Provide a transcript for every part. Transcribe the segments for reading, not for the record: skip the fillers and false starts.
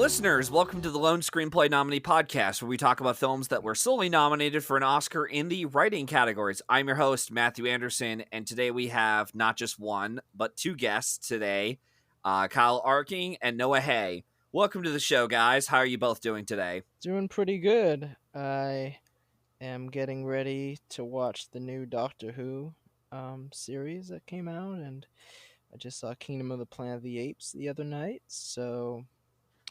listeners, welcome to the Lone Screenplay Nominee Podcast, where we talk about films that were solely nominated for an Oscar in the writing categories. I'm your host, Matthew Anderson, and today we have not just one, but two guests today, Kyle Arking and Noah Haye. Welcome to the show, guys. How are you both doing today? Doing pretty good. I am getting ready to watch the new Doctor Who series that came out, and I just saw Kingdom of the Planet of the Apes the other night, so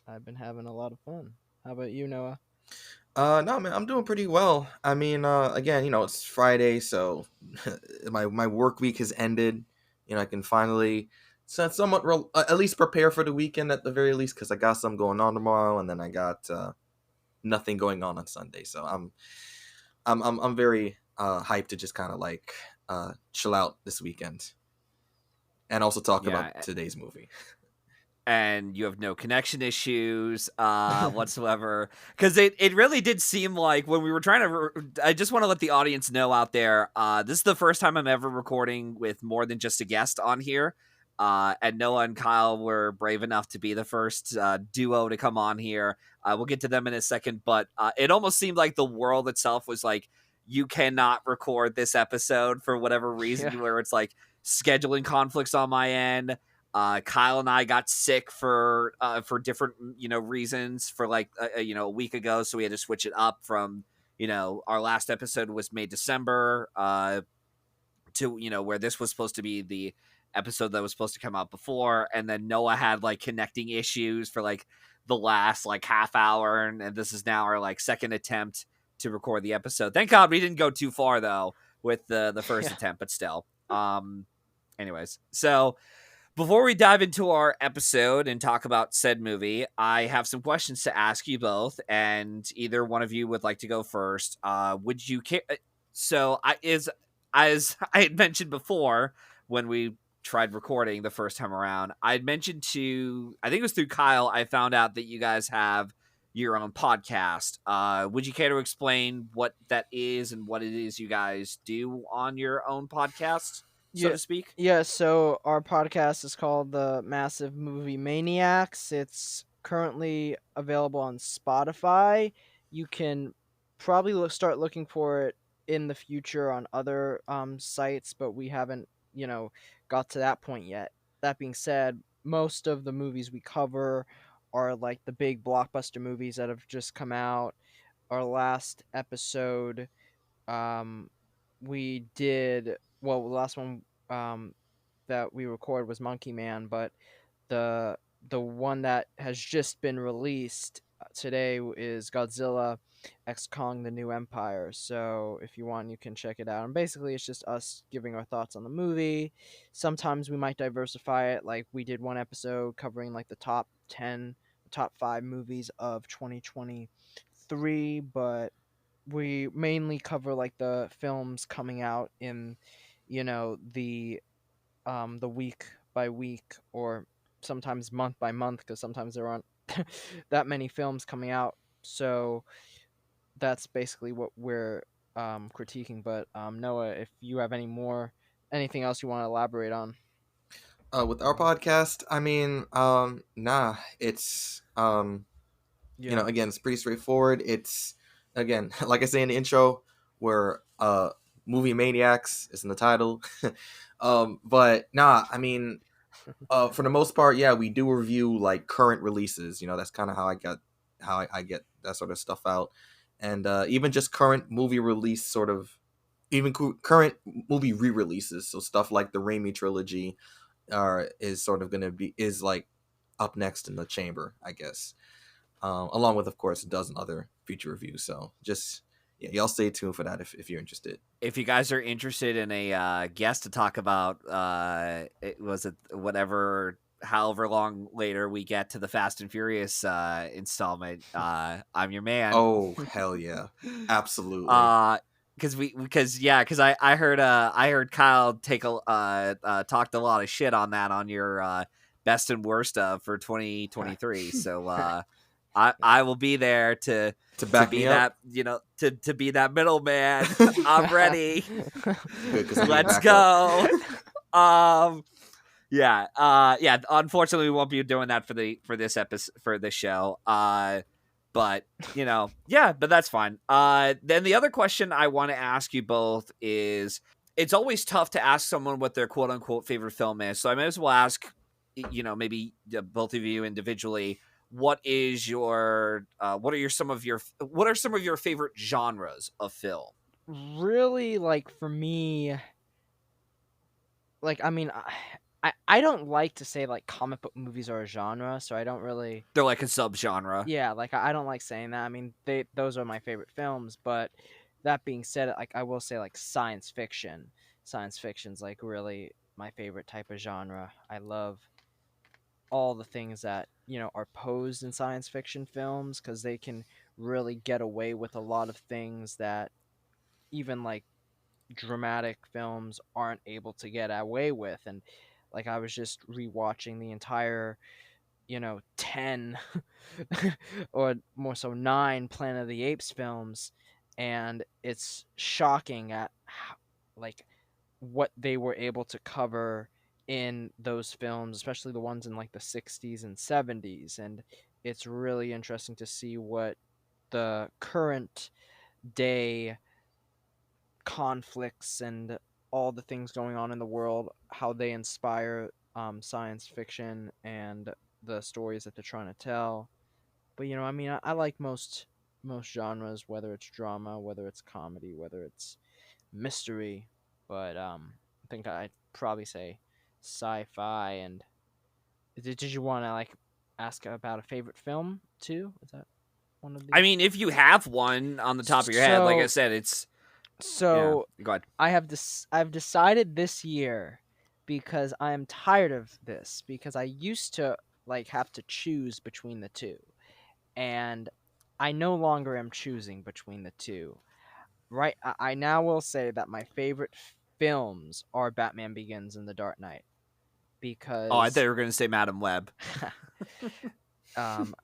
I've been having a lot of fun. How about you, Noah? No, man, I'm doing pretty well. I mean, again, it's Friday, so my work week has ended. I can finally somewhat at least prepare for the weekend at the very least, because I got some going on tomorrow, and then I got nothing going on Sunday. So I'm very hyped to just kind of like chill out this weekend, and also talk about today's movie. And you have no connection issues whatsoever, because it really did seem like when we were trying to I just want to let the audience know out there, this is the first time I'm ever recording with more than just a guest on here, and Noah and Kyle were brave enough to be the first duo to come on here. We'll get to them in a second, but it almost seemed like the world itself was like, you cannot record this episode for whatever reason, where it's like scheduling conflicts on my end. Kyle and I got sick for different, reasons for like, a week ago. So we had to switch it up from, our last episode was May, December, to, where this was supposed to be the episode that was supposed to come out before. And then Noah had like connecting issues for like the last like half hour. And this is now our like second attempt to record the episode. Thank God we didn't go too far though with the first attempt, but still, anyways, so before we dive into our episode and talk about said movie, I have some questions to ask you both, and either one of you would like to go first. Would you care? So, as I had mentioned before when we tried recording the first time around, I had mentioned I think it was through Kyle, I found out that you guys have your own podcast. Would you care to explain what that is and what it is you guys do on your own podcast? So to speak? Yeah, so our podcast is called the Massive Movie Maniacs. It's currently available on Spotify. You can probably start looking for it in the future on other sites, but we haven't, got to that point yet. That being said, most of the movies we cover are like the big blockbuster movies that have just come out. Our last episode, we did, well, the last one that we recorded was Monkey Man, but the one that has just been released today is Godzilla X Kong: The New Empire. So if you want, you can check it out. And basically, it's just us giving our thoughts on the movie. Sometimes we might diversify it, like we did one episode covering like the top 10, top 5 movies of 2023, but we mainly cover like the films coming out in, the week by week, or sometimes month by month, because sometimes there aren't that many films coming out. So that's basically what we're critiquing. But Noah, if you have anything else you want to elaborate on. With our podcast, I mean, it's again, it's pretty straightforward. It's, again, like I say in the intro, we're Movie Maniacs is in the title. But I mean, for the most part, yeah, we do review like current releases. That's kind of how I get that sort of stuff out. And even just current movie release, sort of, even current movie re-releases. So stuff like the Raimi trilogy is sort of is like up next in the chamber, I guess. Along with, of course, a dozen other future reviews. So just, y'all stay tuned for that if you're interested. If you guys are interested in a guest to talk about, however long later we get to the Fast and Furious installment, I'm your man. Oh, hell yeah. Absolutely. Because I heard Kyle talked a lot of shit on that on your best and worst of for 2023. So I will be there to be that, to be that middleman. I'm ready. Good, Let's go. Yeah. Yeah. Unfortunately, we won't be doing that for this episode for this show. But yeah, but that's fine. Then the other question I want to ask you both is, it's always tough to ask someone what their quote unquote favorite film is. So I might as well ask, maybe both of you individually, what are some of your favorite genres of film? Really, like, for me, like, I mean, I don't like to say like comic book movies are a genre, so I don't really. They're like a subgenre. Yeah, like I don't like saying that. I mean, those are my favorite films, but that being said, like I will say like science fiction. Science fiction's like really my favorite type of genre. I love all the things that, are posed in science fiction films cuz they can really get away with a lot of things that even like dramatic films aren't able to get away with. And like I was just rewatching the entire 10 or more so 9 Planet of the Apes films, and it's shocking at how, like what they were able to cover in those films, especially the ones in like the 60s and 70s. And it's really interesting to see what the current day conflicts and all the things going on in the world, how they inspire science fiction and the stories that they're trying to tell. But I mean, I like most genres, whether it's drama, whether it's comedy, whether it's mystery. But I think I'd probably say sci-fi. And did you want to like ask about a favorite film too? Is that one of the? I mean, if you have one on the top of your head, like I said, it's So yeah. Go ahead. I've decided this year, because I am tired of this, because I used to like have to choose between the two, and I no longer am choosing between the two. Right, I now will say that my favorite films are Batman Begins and The Dark Knight, Oh, I thought because you were going to say Madam Web. um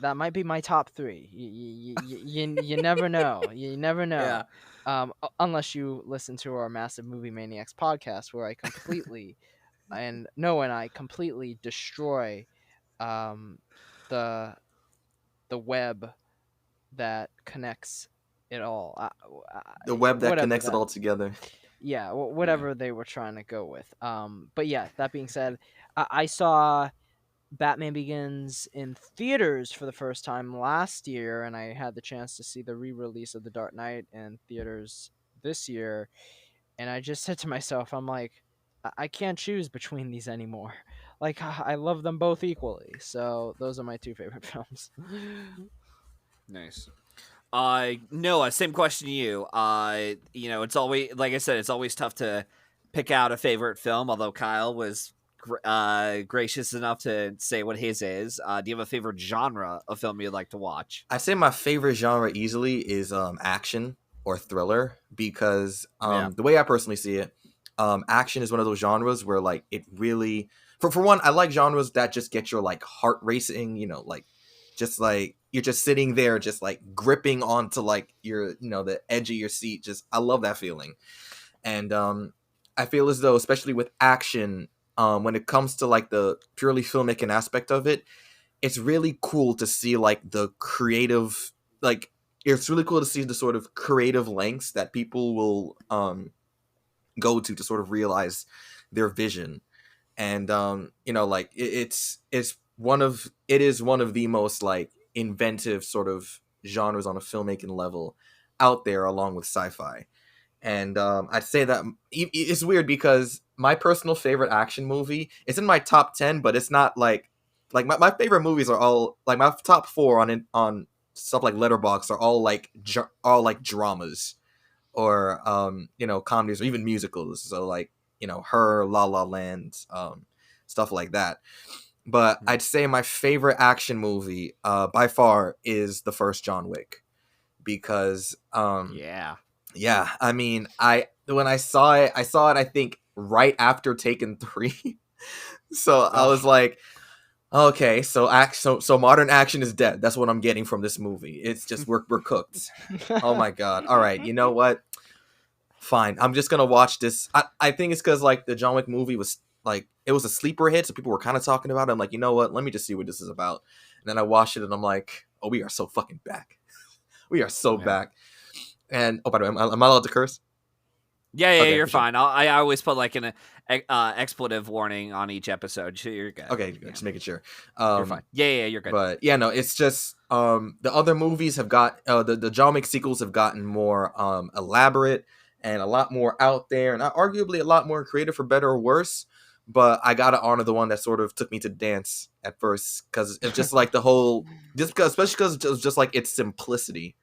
that might be my top 3. You never know. You never know. Yeah. Unless you listen to our massive Movie Maniacs podcast, where I completely and Noah and I completely destroy um the the web that connects it all. The web that Whatever connects it that. all together. Yeah, whatever they were trying to go with. But yeah, that being said, I saw Batman Begins in theaters for the first time last year, and I had the chance to see the re-release of The Dark Knight in theaters this year. And I just said to myself, I'm like, I can't choose between these anymore. Like, I love them both equally. So those are my 2 favorite films. Nice. Noah, same question to you. It's always, like I said, it's always tough to pick out a favorite film. Although Kyle was gracious enough to say what his is. Do you have a favorite genre of film you'd like to watch? I say my favorite genre easily is action or thriller, because the way I personally see it, action is one of those genres where like it really, for one, I like genres that just get your like heart racing, like just like you're just sitting there just like gripping onto like your the edge of your seat. Just I love that feeling. And I feel as though, especially with action, when it comes to like the purely filmmaking aspect of it, it's really cool to see like the creative, like it's really cool to see the sort of creative lengths that people will go to sort of realize their vision. And like it is one of the most like inventive sort of genres on a filmmaking level out there, along with sci-fi. And I'd say that it's weird because my personal favorite action movie, it's in my top 10, but it's not like my favorite movies are all like my top 4 on stuff like Letterboxd are all like dramas, or comedies, or even musicals. So like Her, La La Land, stuff like that. But I'd say my favorite action movie by far is the first John Wick, because yeah, I mean, when I saw it, I think right after Taken 3. So I was like, okay, so modern action is dead. That's what I'm getting from this movie. It's just we're cooked. Oh my god. All right, you know what? Fine. I'm just going to watch this. I think it's cuz like the John Wick movie was like it was a sleeper hit, so people were kind of talking about it. I'm like, you know what? Let me just see what this is about. And then I watched it, and I'm like, oh, we are so fucking back. We are so back. And by the way, am I allowed to curse? Yeah, Okay, you're for sure. fine. I always put like an expletive warning on each episode. So you're good. Okay, just making sure. You're fine. Yeah, you're good. But yeah, no, it's just the other movies have got the John Wick sequels have gotten more elaborate and a lot more out there, and arguably a lot more creative for better or worse. But I gotta honor the one that sort of took me to dance at first, because it's just like the whole, just because, especially because it's just like its simplicity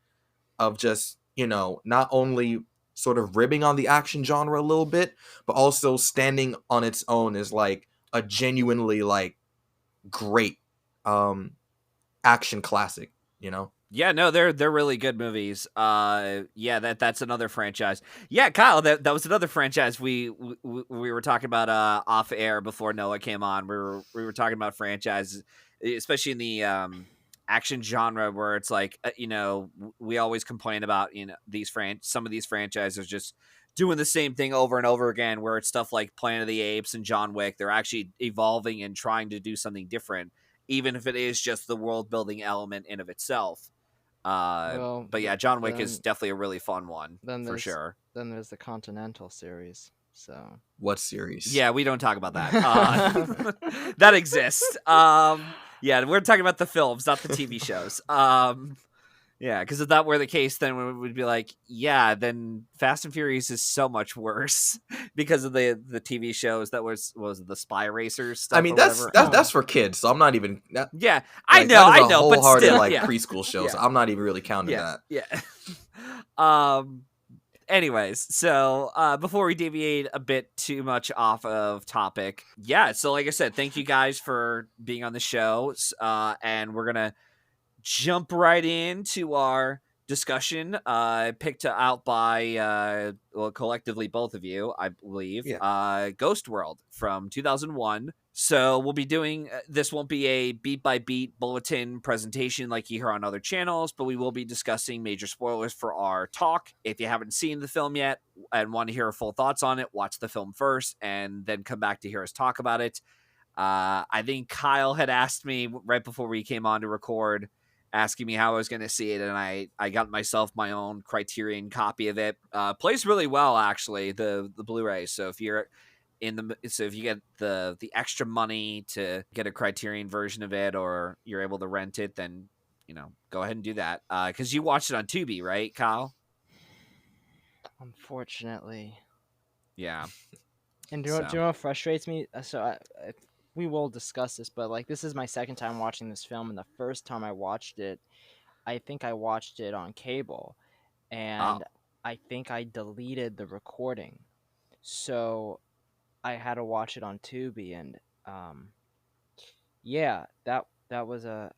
of just, you know, not only sort of ribbing on the action genre a little bit, but also standing on its own as like a genuinely like great action classic, you know. Yeah, no, they're really good movies. Yeah, that's another franchise. Yeah, Kyle, that was another franchise we were talking about off air before Noah came on. We were talking about franchises, especially in the action genre, where it's like you know, we always complain about, you know, some of these franchises just doing the same thing over and over again, where it's stuff like Planet of the Apes and John Wick. They're actually evolving and trying to do something different, even if it is just the world building element in of itself. But yeah, John Wick is definitely a really fun one for sure. Then there's the Continental series. So what series? Yeah, we don't talk about that. That exists. Yeah, we're talking about the films, not the TV shows. Yeah, because if that were the case, then we would be like, yeah, then Fast and Furious is so much worse because of the TV shows that was the Spy Racers stuff. I mean, that's for kids, so I'm not even. Yeah, I know, but still, like preschool shows. Yeah. I'm not even really counting that. Yeah. Anyways, so before we deviate a bit too much off of topic, yeah. So like I said, thank you guys for being on the show, and we're gonna jump right into our discussion picked out by collectively both of you, I believe. Ghost World from 2001. So we'll be doing this. Won't be a beat by beat bulletin presentation like you hear on other channels, but we will be discussing major spoilers for our talk. If you haven't seen the film yet and want to hear our full thoughts on it, watch the film first and then come back to hear us talk about it. I think Kyle had asked me right before we came on to record, asking me how I was going to see it, and I got myself my own Criterion copy of it. Plays really well, actually, the Blu-ray. So if you're if you get the extra money to get a Criterion version of it, or you're able to rent it, then, you know, go ahead and do that. Because you watched it on Tubi, right, Kyle? Unfortunately. Yeah. And do you know what frustrates me? So we will discuss this, but like, this is my second time watching this film, and the first time I watched it, I think I watched it on cable, and I think I deleted the recording, so I had to watch it on Tubi, and yeah, that was a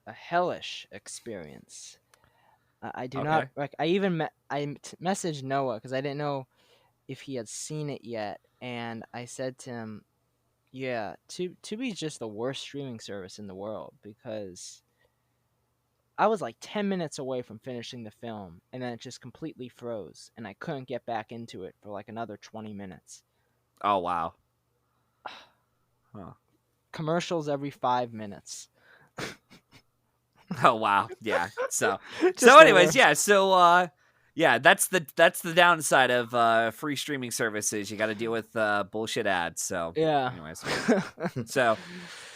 hellish experience. I do not like. I even messaged Noah because I didn't know if he had seen it yet, and I said to him, yeah, Tubi is just the worst streaming service in the world, because I was like 10 minutes away from finishing the film, and then it just completely froze, and I couldn't get back into it for like another 20 minutes. Oh, wow. Huh. Commercials every 5 minutes. Oh, wow. Yeah. So anyways, yeah. So, yeah, that's the downside of free streaming services. You got to deal with bullshit ads. So yeah. Anyways, so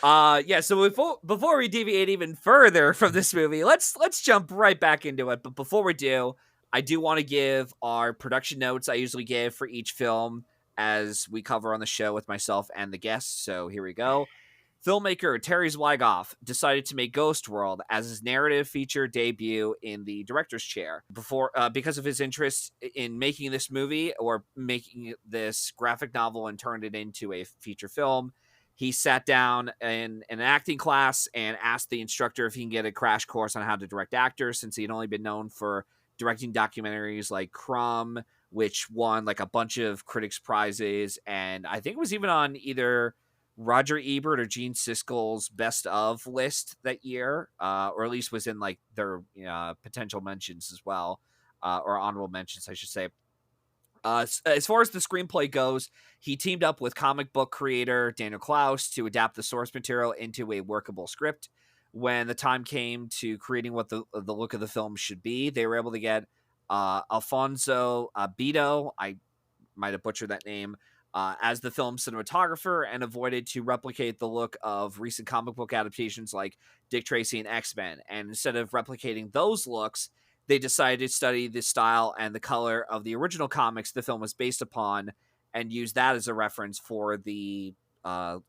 yeah. So before we deviate even further from this movie, let's jump right back into it. But before we do, I do want to give our production notes I usually give for each film as we cover on the show with myself and the guests. So here we go. Filmmaker Terry Zwigoff decided to make Ghost World as his narrative feature debut in the director's chair. Because of his interest in making this movie, or making this graphic novel and turned it into a feature film, he sat down in an acting class and asked the instructor if he can get a crash course on how to direct actors, since he had only been known for directing documentaries like Crumb, which won like a bunch of critics' prizes, and I think it was even on either Roger Ebert or Gene Siskel's best of list that year, or at least was in like their potential mentions as well, or honorable mentions, I should say. As far as the screenplay goes, he teamed up with comic book creator Daniel Klaus to adapt the source material into a workable script. When the time came to creating what the look of the film should be, they were able to get Alfonso Beto, I might have butchered that name, as the film's cinematographer, and avoided to replicate the look of recent comic book adaptations like Dick Tracy and X-Men. And instead of replicating those looks, they decided to study the style and the color of the original comics the film was based upon, and use that as a reference for the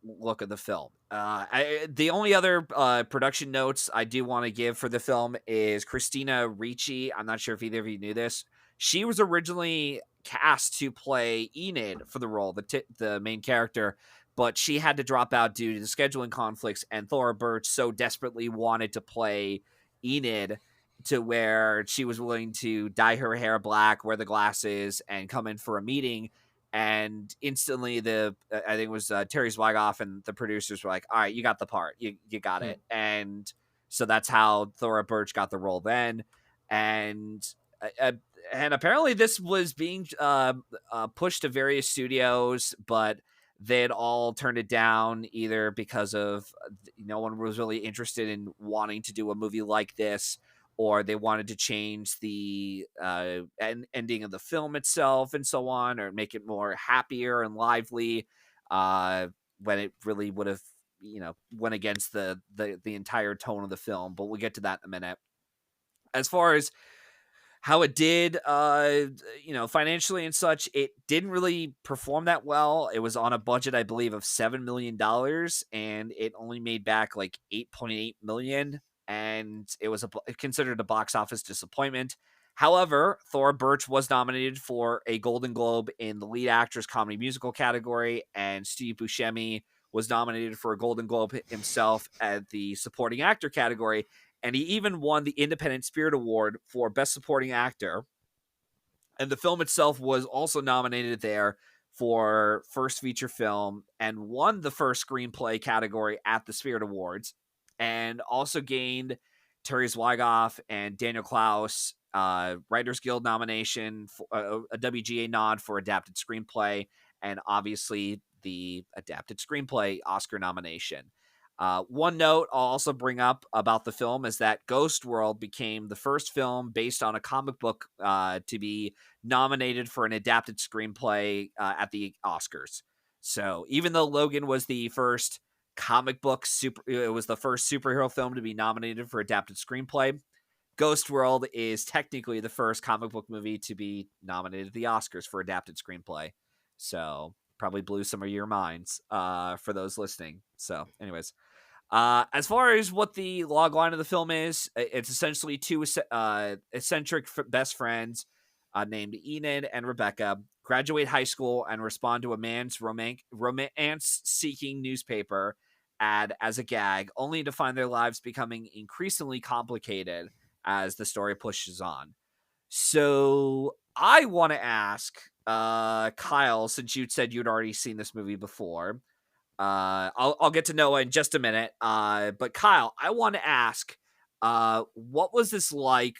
look of the film. The only other production notes I do want to give for the film is Christina Ricci. I'm not sure if either of you knew this. She was originally cast to play Enid for the role, the main character, but she had to drop out due to the scheduling conflicts, and Thora Birch so desperately wanted to play Enid to where she was willing to dye her hair black, wear the glasses, and come in for a meeting. And instantly, I think it was Terry Zwigoff and the producers were like, "All right, you got the part, you got it." And so that's how Thora Birch got the role then. And uh, and apparently this was being pushed to various studios, but they had all turned it down either because of no one was really interested in wanting to do a movie like this, or they wanted to change the ending of the film itself and so on, or make it more happier and lively, when it really would have went against the entire tone of the film. But we'll get to that in a minute. As far as how it did, financially and such, it didn't really perform that well. It was on a budget, I believe, of $7 million, and it only made back like 8.8 million, and it was considered a box office disappointment. However, Thora Birch was nominated for a Golden Globe in the lead actress comedy musical category, and Steve Buscemi was nominated for a Golden Globe himself at the supporting actor category, and he even won the Independent Spirit Award for Best Supporting Actor. And the film itself was also nominated there for First Feature Film and won the First Screenplay category at the Spirit Awards, and also gained Terry Zwigoff and Daniel Klaus Writers Guild nomination, for, a WGA nod for Adapted Screenplay, and obviously the Adapted Screenplay Oscar nomination. One note I'll also bring up about the film is that Ghost World became the first film based on a comic book to be nominated for an adapted screenplay at the Oscars. So even though Logan was the first it was the first superhero film to be nominated for adapted screenplay, Ghost World is technically the first comic book movie to be nominated at the Oscars for adapted screenplay. So probably blew some of your minds for those listening. So anyways, as far as what the log line of the film is, it's essentially two eccentric best friends named Enid and Rebecca graduate high school and respond to a man's romance-seeking newspaper ad as a gag, only to find their lives becoming increasingly complicated as the story pushes on. So I want to ask Kyle, since you said you'd already seen this movie before. I'll get to Noah in just a minute. But Kyle, I want to ask, what was this like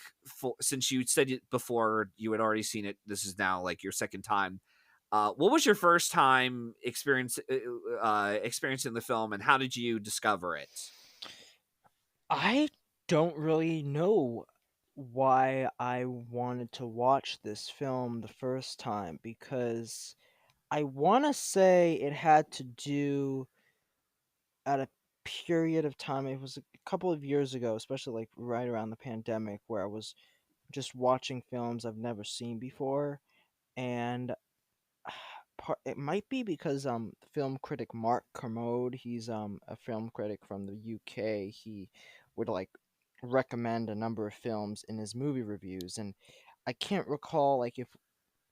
since you said it before you had already seen it? This is now like your second time. What was your first time experiencing the film, and how did you discover it? I don't really know why I wanted to watch this film the first time, because I want to say it had to do at a period of time. It was a couple of years ago, especially like right around the pandemic, where I was just watching films I've never seen before, and it might be because film critic Mark Kermode, he's a film critic from the UK. He would like recommend a number of films in his movie reviews, and I can't recall like if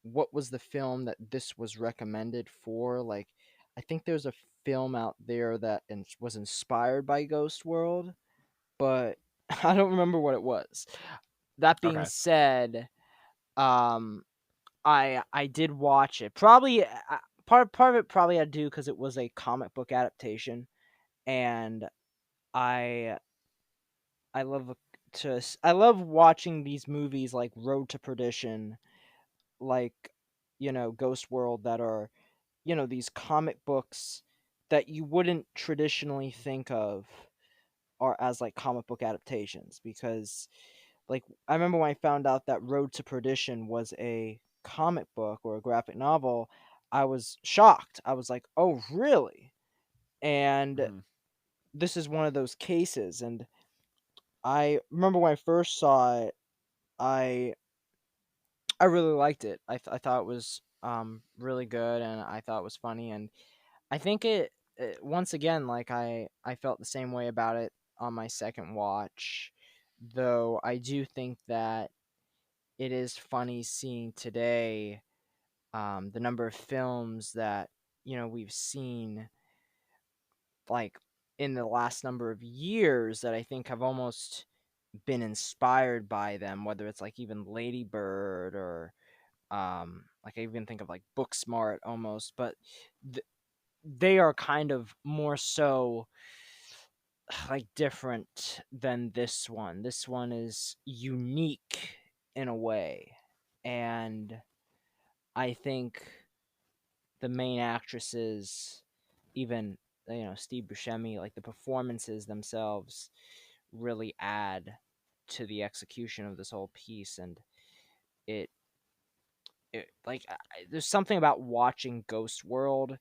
what was the film that this was recommended for. Like, I think there's a film out there that was inspired by Ghost World, but I don't remember what it was. That being Okay. said, um, I did watch it. Probably part of it probably I do because it was a comic book adaptation, and I I love I love watching these movies like Road to Perdition, like Ghost World that are, these comic books that you wouldn't traditionally think of are as like comic book adaptations, because like I remember when I found out that Road to Perdition was a comic book or a graphic novel, I was shocked. I was like, "Oh, really?" And Mhm. this is one of those cases, and I remember when I first saw it, I I really liked it. I thought it was really good, and I thought it was funny, and I think it once again, like I felt the same way about it on my second watch, though I do think that it is funny seeing today the number of films that we've seen like in the last number of years that I think have almost been inspired by them, whether it's like even Lady Bird or like I even think of like Booksmart almost, but th- they are kind of more so like different than this one. This one is unique in a way, and I think the main actresses, even Steve Buscemi, like the performances themselves, really add to the execution of this whole piece, and it like there's something about watching Ghost World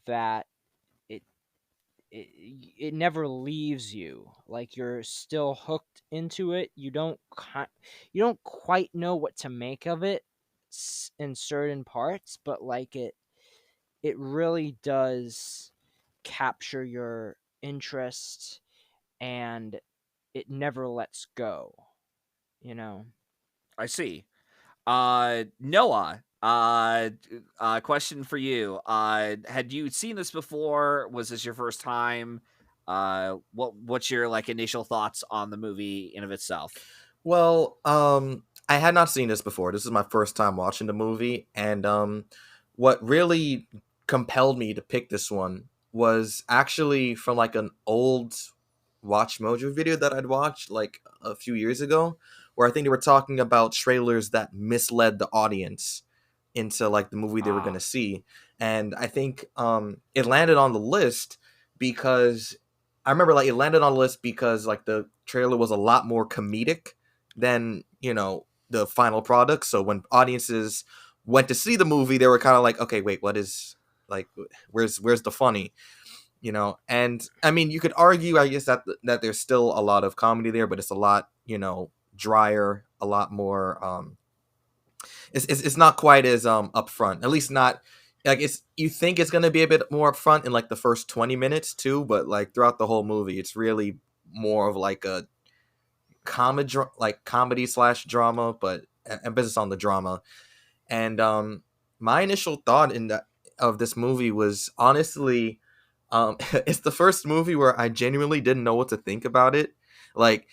that it it it never leaves you. Like you're still hooked into it. You don't quite know what to make of it in certain parts, but like it really does capture your interest, and it never lets go, you know. I see. Noah, question for you. Had you seen this before? Was this your first time? What's your like initial thoughts on the movie in of itself? Well, I had not seen this before. This is my first time watching the movie, and what really compelled me to pick this one was actually from like an old Watch Mojo video that I'd watched like a few years ago, where I think they were talking about trailers that misled the audience into like the movie they were going Ah, to see. And I think it landed on the list because I remember like it landed on the list because like the trailer was a lot more comedic than, the final product. So when audiences went to see the movie, they were kind of like, okay, wait, what is like where's the funny? And I mean, you could argue, I guess, that there's still a lot of comedy there, but it's a lot, drier, a lot more it's not quite as upfront, at least not like it's you think it's going to be a bit more upfront in like the first 20 minutes too, but like throughout the whole movie it's really more of like a comedy slash drama, but emphasis on the drama. And my initial thought of this movie was honestly, it's the first movie where I genuinely didn't know what to think about it. Like,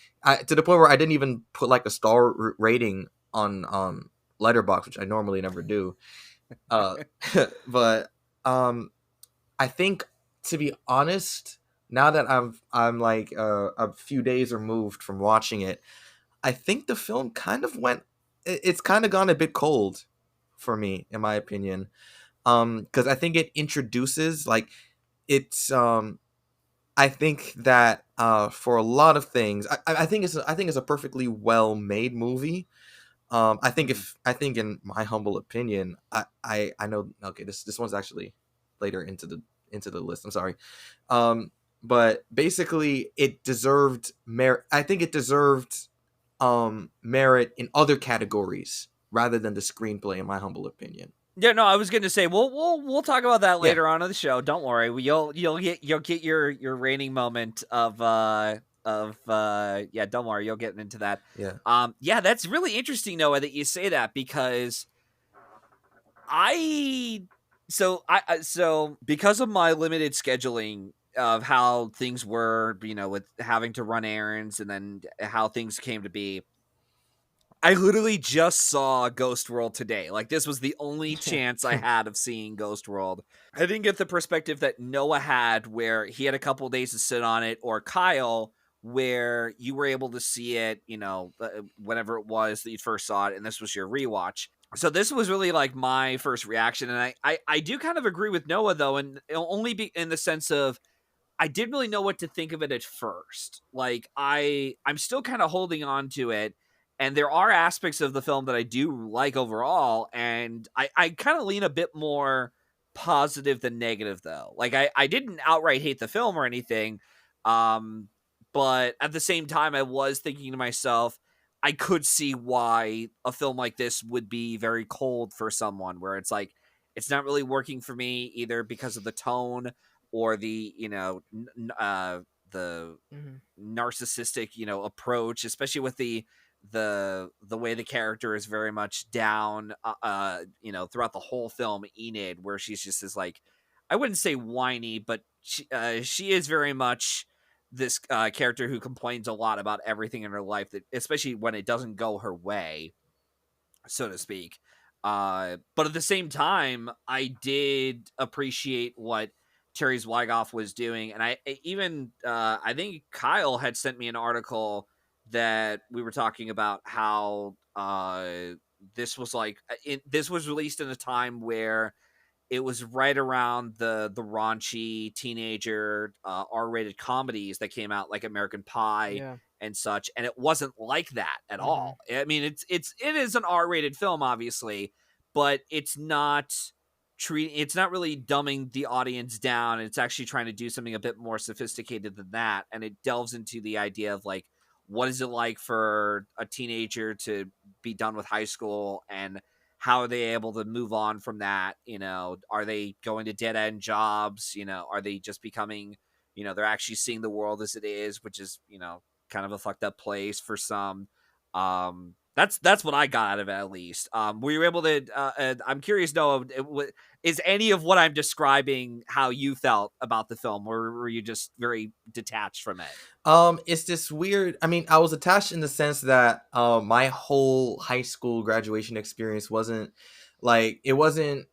to the point where I didn't even put like a star rating on Letterboxd, which I normally never do. Uh, but I think, to be honest, now that I'm like a few days removed from watching it, I think the film kind of it's kind of gone a bit cold for me, in my opinion. Because I think it introduces like it's I think that for a lot of things, I think it's a perfectly well made movie. mhm. I think in my humble opinion, I know, okay, this one's actually later into the list. I'm sorry. Um, but basically, it deserved merit. I think it deserved merit in other categories rather than the screenplay, in my humble opinion. Yeah, no, I was gonna say we'll talk about that Yeah, later on in the show. Don't worry, you'll get your reigning moment of yeah. Don't worry, you'll get into that. yeah. Yeah, that's really interesting, Noah, that you say that because I so because of my limited scheduling of how things were, with having to run errands and then how things came to be. I literally just saw Ghost World today. Like this was the only chance I had of seeing Ghost World. I didn't get the perspective that Noah had where he had a couple days to sit on it, or Kyle where you were able to see it, whenever it was that you first saw it and this was your rewatch. So this was really like my first reaction, and I do kind of agree with Noah though, and it'll only be in the sense of I didn't really know what to think of it at first. Like I'm still kind of holding on to it, and there are aspects of the film that I do like overall, and I kind of lean a bit more positive than negative though. Like I didn't outright hate the film or anything, um, but at the same time I was thinking to myself, I could see why a film like this would be very cold for someone, where it's like it's not really working for me either because of the tone or the the Hmm. narcissistic approach, especially with the way the character is very much down throughout the whole film, Enid, where she's just this, like, I wouldn't say whiny, but she is very much this character who complains a lot about everything in her life, that especially when it doesn't go her way, so to speak. But at the same time, I did appreciate what Terry Zwigoff was doing, and I think Kyle had sent me an article that we were talking about how this was like this was released in a time where it was right around the raunchy teenager R-rated comedies that came out, like American Pie Yeah. and such, and it wasn't like that at Hmm. all. I mean, it is an R-rated film, obviously, but it's not really dumbing the audience down. It's actually trying to do something a bit more sophisticated than that, and it delves into the idea of, like, what is it like for a teenager to be done with high school, and how are they able to move on from that? Are they going to dead end jobs? Are they just becoming, they're actually seeing the world as it is, which is, kind of a fucked up place for some. That's what I got out of it, at least. Were you able to? I'm curious, Noah, is any of what I'm describing how you felt about the film, or were you just very detached from it? It's this weird. I mean, I was attached in the sense that my whole high school graduation experience wasn't like it wasn't.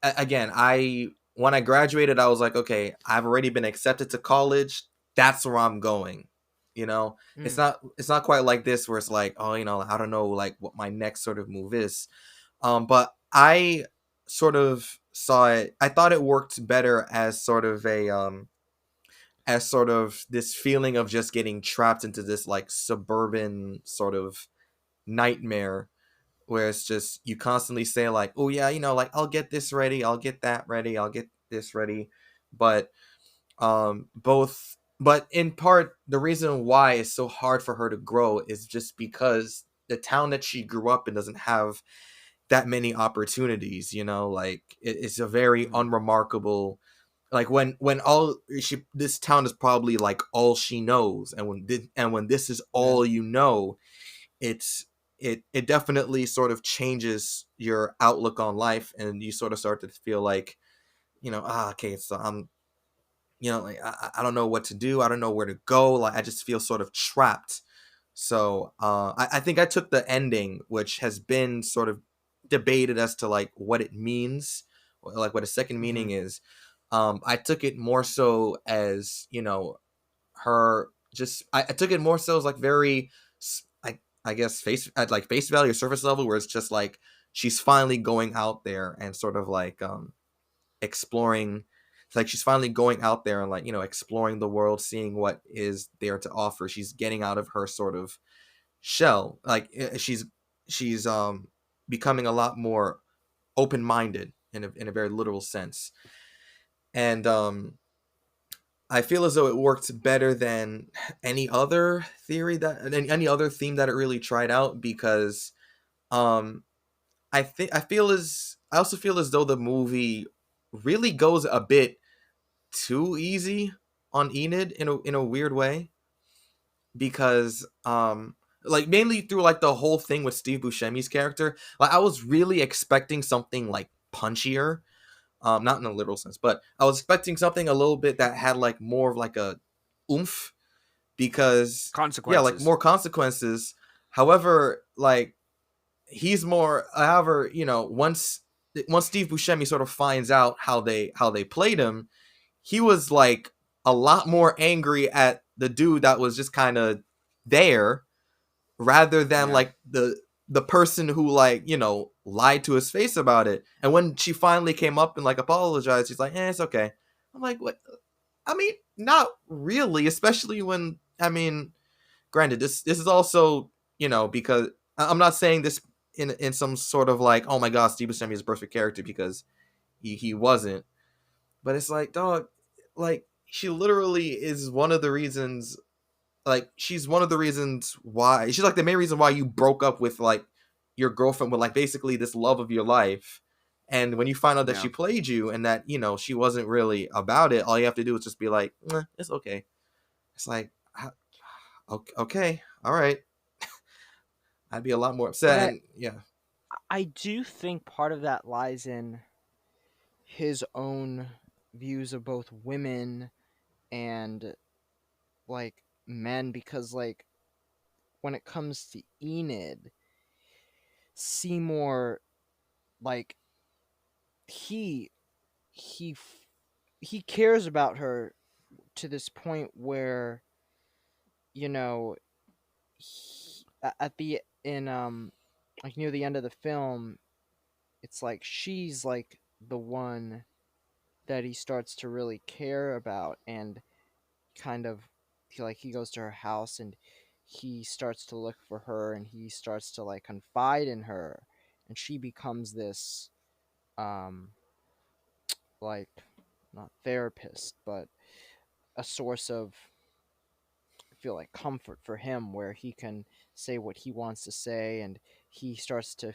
Again, I when I graduated, I was like, okay, I've already been accepted to college. That's where I'm going. You know, Mm. it's not quite like this where it's like, oh, I don't know, like what my next sort of move is. But I sort of saw it. I thought it worked better as sort of a as sort of this feeling of just getting trapped into this like suburban sort of nightmare where it's just you constantly say like, oh yeah, like I'll get this ready, I'll get that ready, I'll get this ready. But both but in part the reason why it's so hard for her to grow is just because the town that she grew up in doesn't have that many opportunities, like it's a very Mm. unremarkable, like when all she this town is probably like all she knows, and when this is Yeah. all it's it definitely sort of changes your outlook on life, and you sort of start to feel like, okay, so I'm, like I don't know what to do, I don't know where to go, like I just feel sort of trapped. So I think I took the ending, which has been sort of debated as to like what it means, or like what a second Hmm. meaning is. I took it more so as, her just I took it more so as like very I guess face at like face value or surface level, where it's just like she's finally going out there and sort of like exploring. It's like she's finally going out there and like, exploring the world, seeing what is there to offer. She's getting out of her sort of shell, like she's becoming a lot more open-minded in a very literal sense. And I feel as though it worked better than any other any other theme that it really tried out, because um I also feel as though the movie really goes a bit too easy on Enid in a weird way, because like mainly through like the whole thing with Steve Buscemi's character, like I was really expecting something like punchier, not in a literal sense, but I was expecting something a little bit that had like more of like a oomph, because yeah, like Consequences. more consequences. However, like he's more, however, once Steve Buscemi sort of finds out how they played him, he was like a lot more angry at the dude that was just kind of there, rather than Yeah. like the person who like, lied to his face about it. And when she finally came up and like apologized, she's like, it's okay. I'm like, what? I mean, not really, especially when, granted, this is also, because I'm not saying this in some sort of like, oh my god, Steve Buscemi is a perfect character, because he wasn't. But it's like, dog, like, she literally is one of the reasons, like, she's one of the reasons why, she's like the main reason why you broke up with like your girlfriend, with like basically this love of your life. And when you find out that Yeah. she played you and that, she wasn't really about it, all you have to do is just be like, it's okay. It's like, okay, all right. I'd be a lot more upset. But And yeah. I do think part of that lies in his own views of both women and like men, because like when it comes to Enid, Seymour, like he he he cares about her to this point where, you know, at the in like near the end of the film, it's like she's like the one that he starts to really care about, and kind of he goes to her house and he starts to look for her and he starts to like confide in her, and she becomes this um like not therapist but a source of, I feel like, comfort for him, where he can say what he wants to say, and he starts to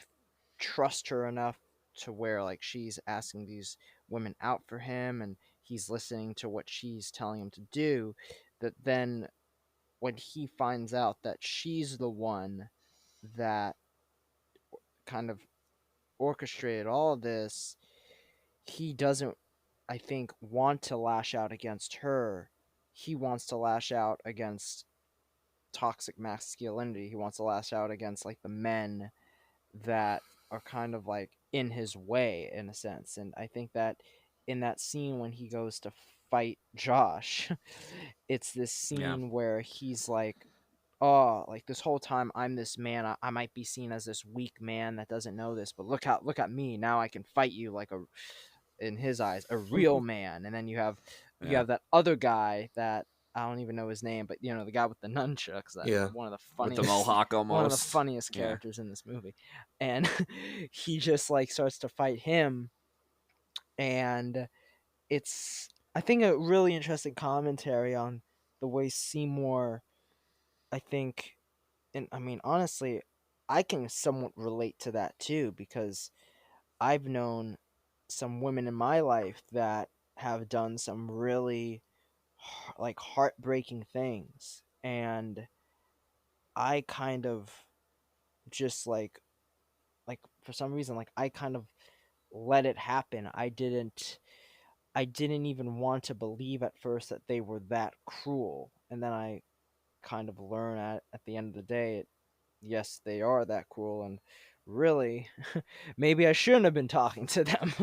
trust her enough to where like she's asking these women out for him and he's listening to what she's telling him to do. That then when he finds out that she's the one that kind of orchestrated all of this, he doesn't, I think, want to lash out against her. He wants to lash out against toxic masculinity. He wants to lash out against like the men that are kind of like in his way in a sense. And I think that in that scene when he goes to fight Josh, it's this Yeah. scene where he's like, oh, like this whole time I'm this man. I might be seen as this weak man that doesn't know this, but look at me now. I can fight you like a, in his eyes, a real man. And then you Yeah. have that other guy that I don't even know his name, but the guy with the nunchucks, that Yeah. one of the With the funniest mohawk one of the almost. funniest Yeah. characters in this movie. And he just like starts to fight him, and it's, I think, a really interesting commentary on the way Seymour, I think, and I mean honestly, I can somewhat relate to that too, because I've known some women in my life that have done some really like heartbreaking things, and I kind of just like for some reason, like I kind of let it happen. I didn't even want to believe at first that they were that cruel, and then I kind of learn at the end of the day, yes, they are that cruel, and really, maybe I shouldn't have been talking to them.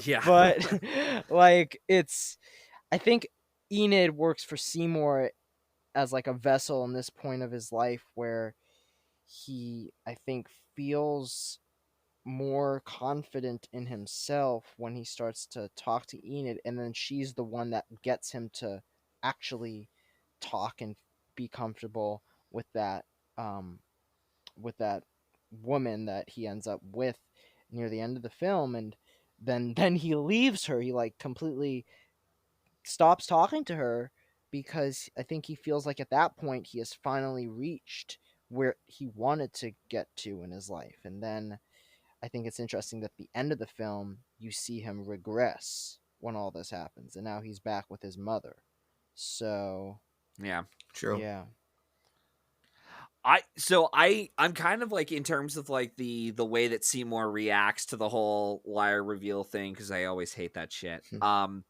Yeah. But like, it's, I think Enid works for Seymour as like a vessel in this point of his life where he, I think, feels more confident in himself when he starts to talk to Enid, and then she's the one that gets him to actually talk and be comfortable with that um with that woman that he ends up with near the end of the film. And then he leaves her. He like completely stops talking to her, because I think he feels like at that point he has finally reached where he wanted to get to in his life. And then I think it's interesting that at the end of the film you see him regress when all this happens, and now he's back with his mother. So Yeah. True. yeah. I'm kind of like, in terms of like the way that Seymour reacts to the whole liar reveal thing, because I always hate that shit. I'm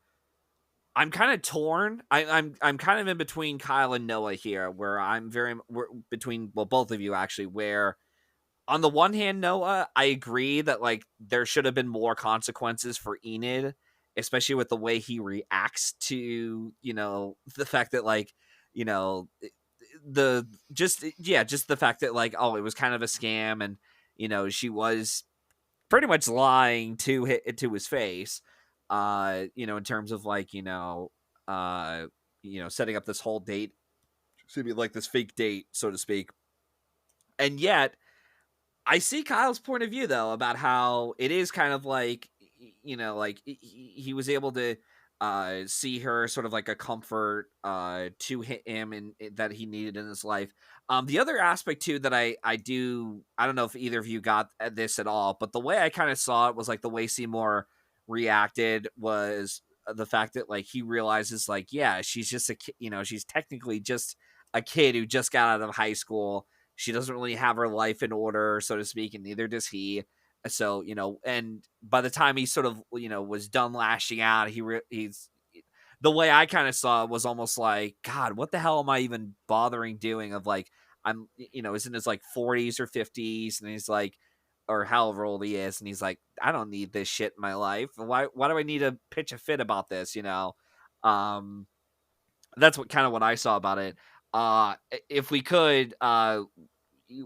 kind of torn. I'm kind of in between Kyle and Noah here, where we're between, well, both of you actually, where on the one hand, Noah, I agree that like there should have been more consequences for Enid, especially with the way he reacts to, the fact that like, you know, the just the fact that like, oh, it was kind of a scam, and she was pretty much lying to his face, in terms of like, setting up this whole date, excuse me, like this fake date, so to speak. And yet, I see Kyle's point of view though about how it is kind of like, like he was able to see her sort of like a comfort to him and that he needed in his life. The other aspect too that I don't know if either of you got at this at all, but the way I kind of saw it was like the way Seymour reacted was the fact that like he realizes like, yeah, she's just she's technically just a kid who just got out of high school. She doesn't really have her life in order, so to speak, and neither does he. So, and by the time he sort of, was done lashing out, he's the way I kind of saw it was almost like, God, what the hell am I even bothering doing? Of like, I'm, is in his like 40s or 50s, and he's like, or however old he is, and he's like, I don't need this shit in my life. Why do I need to pitch a fit about this? Um, that's what I saw about it. If we could,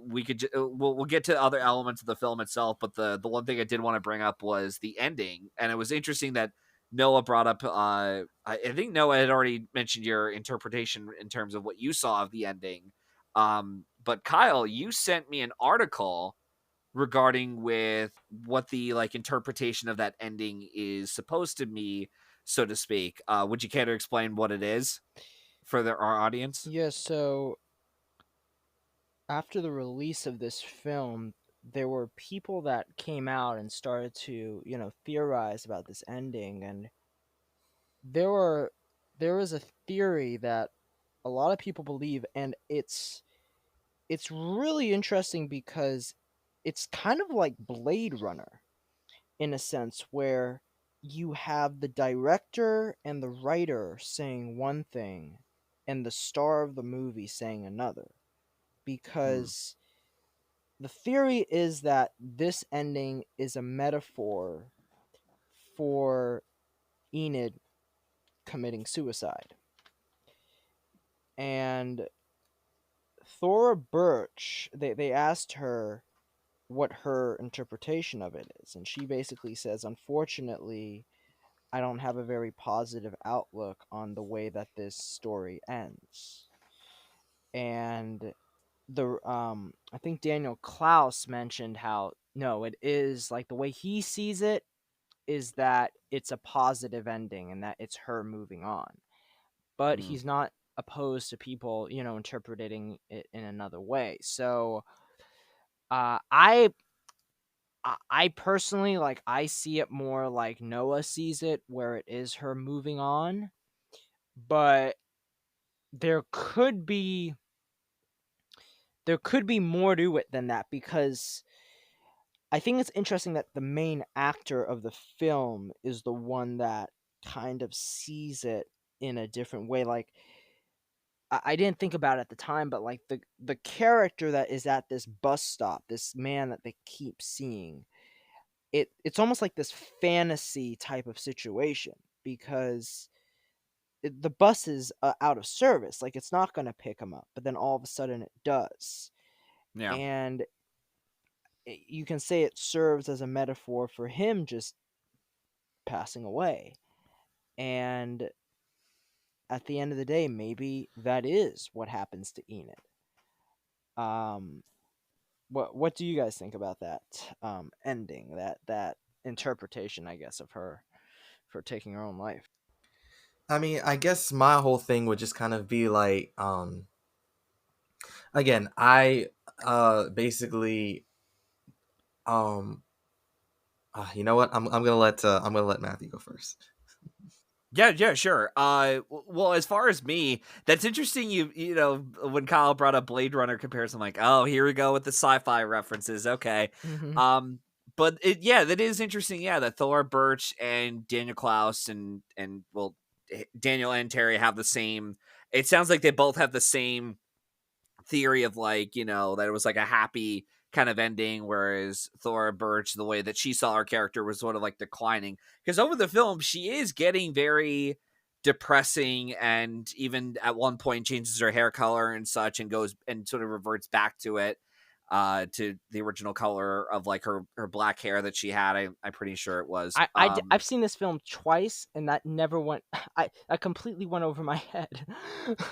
we could we'll get to other elements of the film itself, but the one thing I did want to bring up was the ending, and it was interesting that Noah brought up. I think Noah had already mentioned your interpretation in terms of what you saw of the ending. But Kyle, you sent me an article regarding with what the like interpretation of that ending is supposed to be, so to speak. Would you care to explain what it is for our audience? Yeah, so after the release of this film, there were people that came out and started to, theorize about this ending, and there were there was a theory that a lot of people believe, and it's really interesting because it's kind of like Blade Runner in a sense where you have the director and the writer saying one thing and the star of the movie saying another, Hmm. because the theory is that this ending is a metaphor for Enid committing suicide. And Thora Birch, they asked her what her interpretation of it is, and she basically says, unfortunately, I don't have a very positive outlook on the way that this story ends. And I think Daniel Klaus mentioned how no, it is like the way he sees it is that it's a positive ending and that it's her moving on. But Hmm. he's not opposed to people, interpreting it in another way. So uh, I I personally like I see it more like Noah sees it, where it is her moving on. But there could be more to it than that, because I think it's interesting that the main actor of the film is the one that kind of sees it in a different way. Like I didn't think about it at the time, but like the character that is at this bus stop, this man that they keep seeing, it's almost like this fantasy type of situation, because the bus is out of service, like it's not going to pick him up, but then all of a sudden it does. Yeah. And you can say it serves as a metaphor for him just passing away. And at the end of the day, maybe that is what happens to Enid. Um, what do you guys think about that ending, that interpretation, I guess, of her for taking her own life? I mean, I guess my whole thing would just kind of be like, again, I basically um you know what? I'm gonna let Matthew go first. Yeah, yeah, sure. Well, as far as me, that's interesting. When Kyle brought up Blade Runner comparison, I'm like, oh, here we go with the sci-fi references. Okay, Mm-hmm. um, but yeah, that is interesting. Yeah, that Thor Birch and Daniel Klaus and well, Daniel and Terry have the same. It sounds like they both have the same theory of like, that it was like a happy kind of ending, whereas Thora Birch, the way that she saw her character was sort of like declining, because over the film she is getting very depressing, and even at one point changes her hair color and such and goes and sort of reverts back to it. to the original color of like her black hair that she had. I'm pretty sure it was. I've seen this film twice, and that never went. I completely went over my head.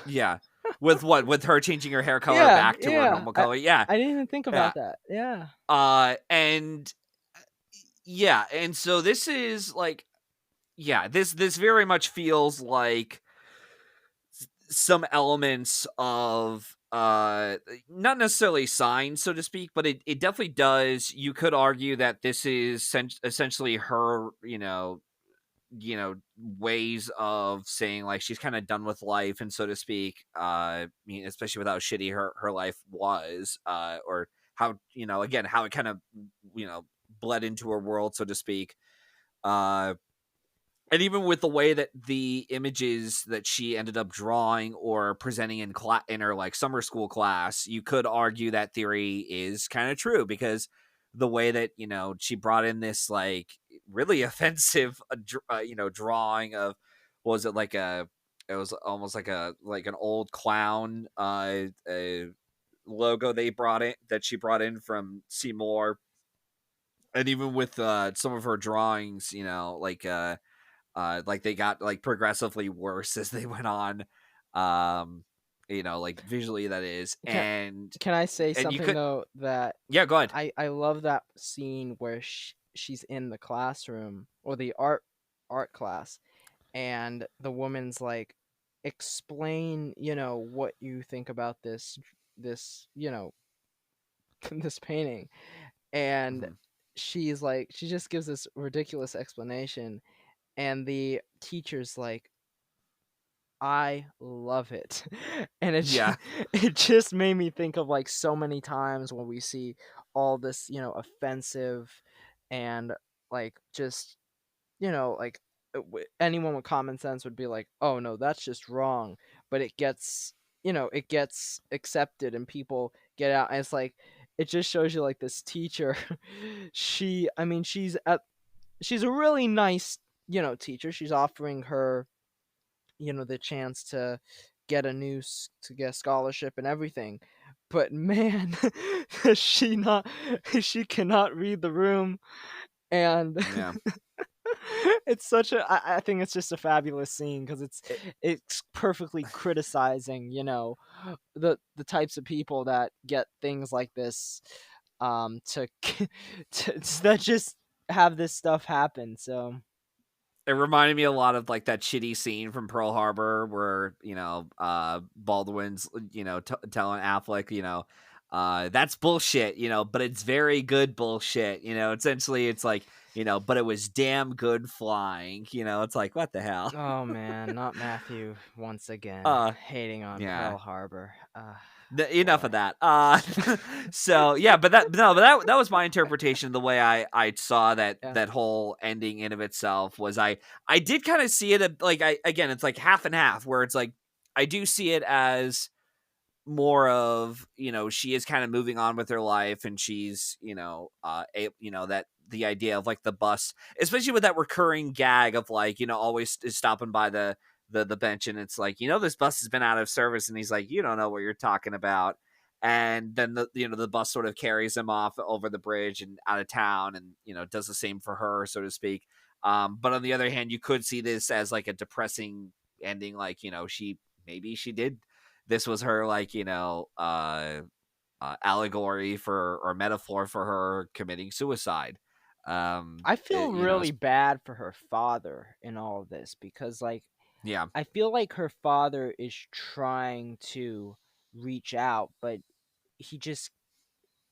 Yeah, with her changing her hair color Yeah, back to her yeah. normal color. Yeah, I didn't even think yeah. about that. Yeah. And yeah, and so this is like, yeah, this very much feels like some elements of not necessarily signs, so to speak, but it definitely does. You could argue that this is essentially her, ways of saying like she's kind of done with life, and so to speak. I mean, especially with how shitty her life was, or how, again, how it kind of, bled into her world, so to speak. uh and even with the way that the images that she ended up drawing or presenting in her like summer school class, you could argue that theory is kind of true, because the way that, she brought in this like really offensive drawing of, what was it, like it was almost like an old clown logo that she brought in from Seymour. And even with some of her drawings, like they got like progressively worse as they went on, like visually, that is. Can and Can I say and you something could, though that yeah, go ahead. I love that scene where she's in the classroom or the art class, and the woman's like, explain, what you think about this, this painting. And Hmm. she's like, she just gives this ridiculous explanation, and the teacher's like, I love it. And Yeah. it just made me think of like so many times when we see all this, offensive and like just, like anyone with common sense would be like, "Oh no, that's just wrong." But it gets accepted and people get out, and it's like it just shows you like this teacher. I mean, she's a really nice, teacher. She's offering her, the chance to get a scholarship and everything. But man, she not she cannot read the room, and Yeah. it's such a I think it's just a fabulous scene because It- it's perfectly criticizing, the types of people that get things like this, to, that just have this stuff happen. So It reminded me a lot of like that shitty scene from Pearl Harbor where, Baldwin's, telling Affleck, that's bullshit, but it's very good bullshit. Essentially it's like, but it was damn good flying. It's like, what the hell? oh man, not Matthew once again Uh, hating on yeah. Pearl Harbor. Enough Boy. of that. So yeah, but that was my interpretation. The way I saw Yeah. that whole ending in of itself was, I did kind of see it like, again, it's like half and half, where it's like I do see it as more of, she is kind of moving on with her life, and she's, that the idea of like the bus, especially with that recurring gag of like, always stopping by the bench, and it's like, this bus has been out of service, and he's like, you don't know what you're talking about. And then the bus sort of carries him off over the bridge and out of town, and does the same for her, so to speak. But on the other hand, you could see this as like a depressing ending, like, maybe she did, this was her like, allegory for, or metaphor for her committing suicide. I feel it, you know really bad for her father in all of this because, like, yeah. I feel like her father is trying to reach out, but he just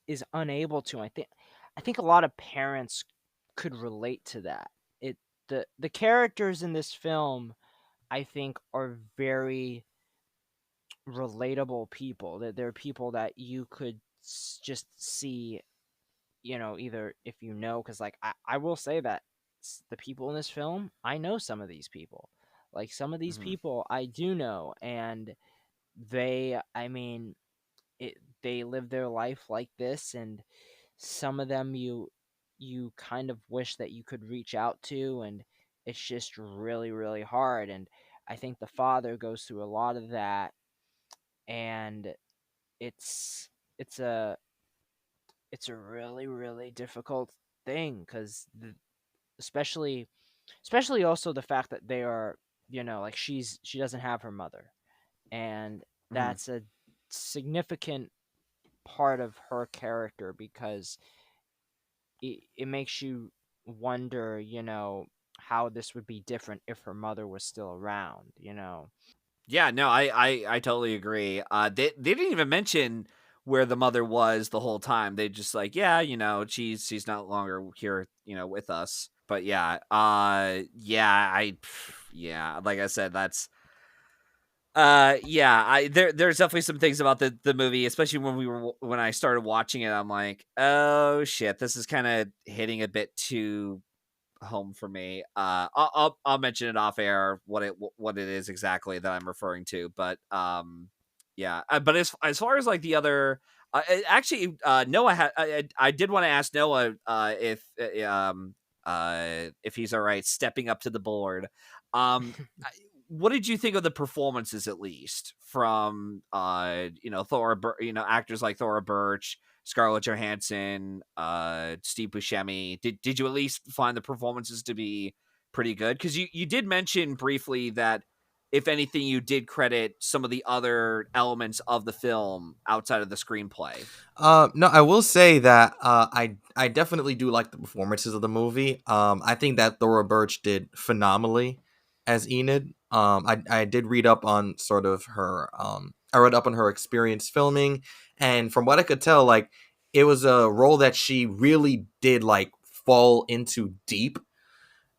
is unable to. I think a lot of parents could relate to that. It the characters in this film, I think, are very relatable people. That they're people that you could just see, either if because like I will say that the people in this film, I know some of these people. Like some of these Mhm. people I do know, and I mean, they live their life like this, and some of them you kind of wish that you could reach out to, and it's just really really hard. And I think the father goes through a lot of that, and it's it's a it's a really, really difficult thing, because especially also the fact that they are, like, she doesn't have her mother, and Mhm. that's a significant part of her character, because it makes you wonder, how this would be different if her mother was still around. Yeah, no, I totally agree. They didn't even mention where the mother was the whole time. They just like, yeah, she's not longer here, with us. But yeah, yeah, like I said, that's yeah, there's definitely some things about the movie, especially when I started watching it, I'm like, oh shit, this is kind of hitting a bit too home for me. I'll mention it off air what it is exactly that I'm referring to, but yeah. But as far as like the other, actually, Noah, I did want to ask Noah if he's all right stepping up to the board. What did you think of the performances, at least from actors like Thora Birch, Scarlett Johansson, Steve Buscemi? Did you at least find the performances to be pretty good? Because you did mention briefly that if anything, you did credit some of the other elements of the film outside of the screenplay. No, I will say that I definitely do like the performances of the movie. I think that Thora Birch did phenomenally as Enid. I did read up on sort of her I read up on her experience filming, and from what I could tell, like it was a role that she really did like fall into deep,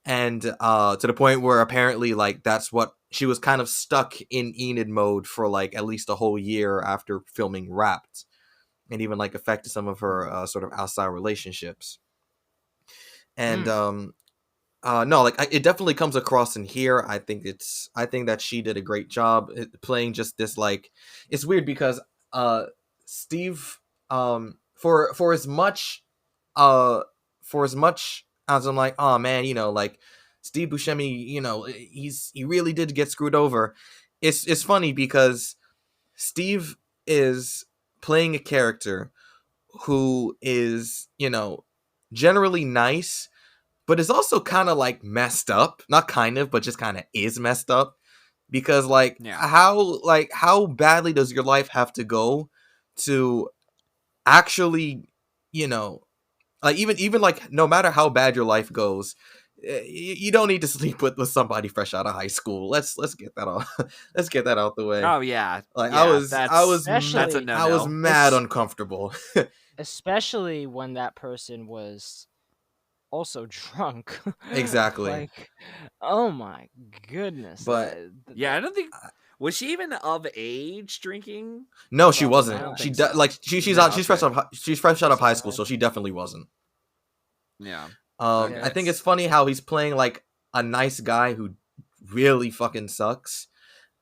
and to the point where apparently like that's what she was kind of stuck in Enid mode for like at least a whole year after filming Wrapped, and even like affected some of her sort of outside relationships. And Mm. no, like it definitely comes across in here. I think that she did a great job playing just this like it's weird because Steve for as much uh for as much as I'm like, oh man, like Steve Buscemi, he really did get screwed over. It's funny because Steve is playing a character who is, generally nice, but is also kind of like messed up. Not kind of, but just kind of is messed up. Because Yeah. how badly does your life have to go to actually, you know, like even like no matter how bad your life goes, you don't need to sleep with somebody fresh out of high school. Let's get that off. Let's get that out the way. Oh yeah, Like yeah. That's a Especially, I was no-no. mad uncomfortable. especially when that person was also drunk. Exactly. Like, oh my goodness. But Yeah, I don't think was she even of age drinking? no, she Probably I wasn't. don't not. think so. She's No, okay. she's fresh out of She's high school, alive. so she definitely wasn't. Yeah. I Okay. think it's funny how he's playing like a nice guy who really fucking sucks,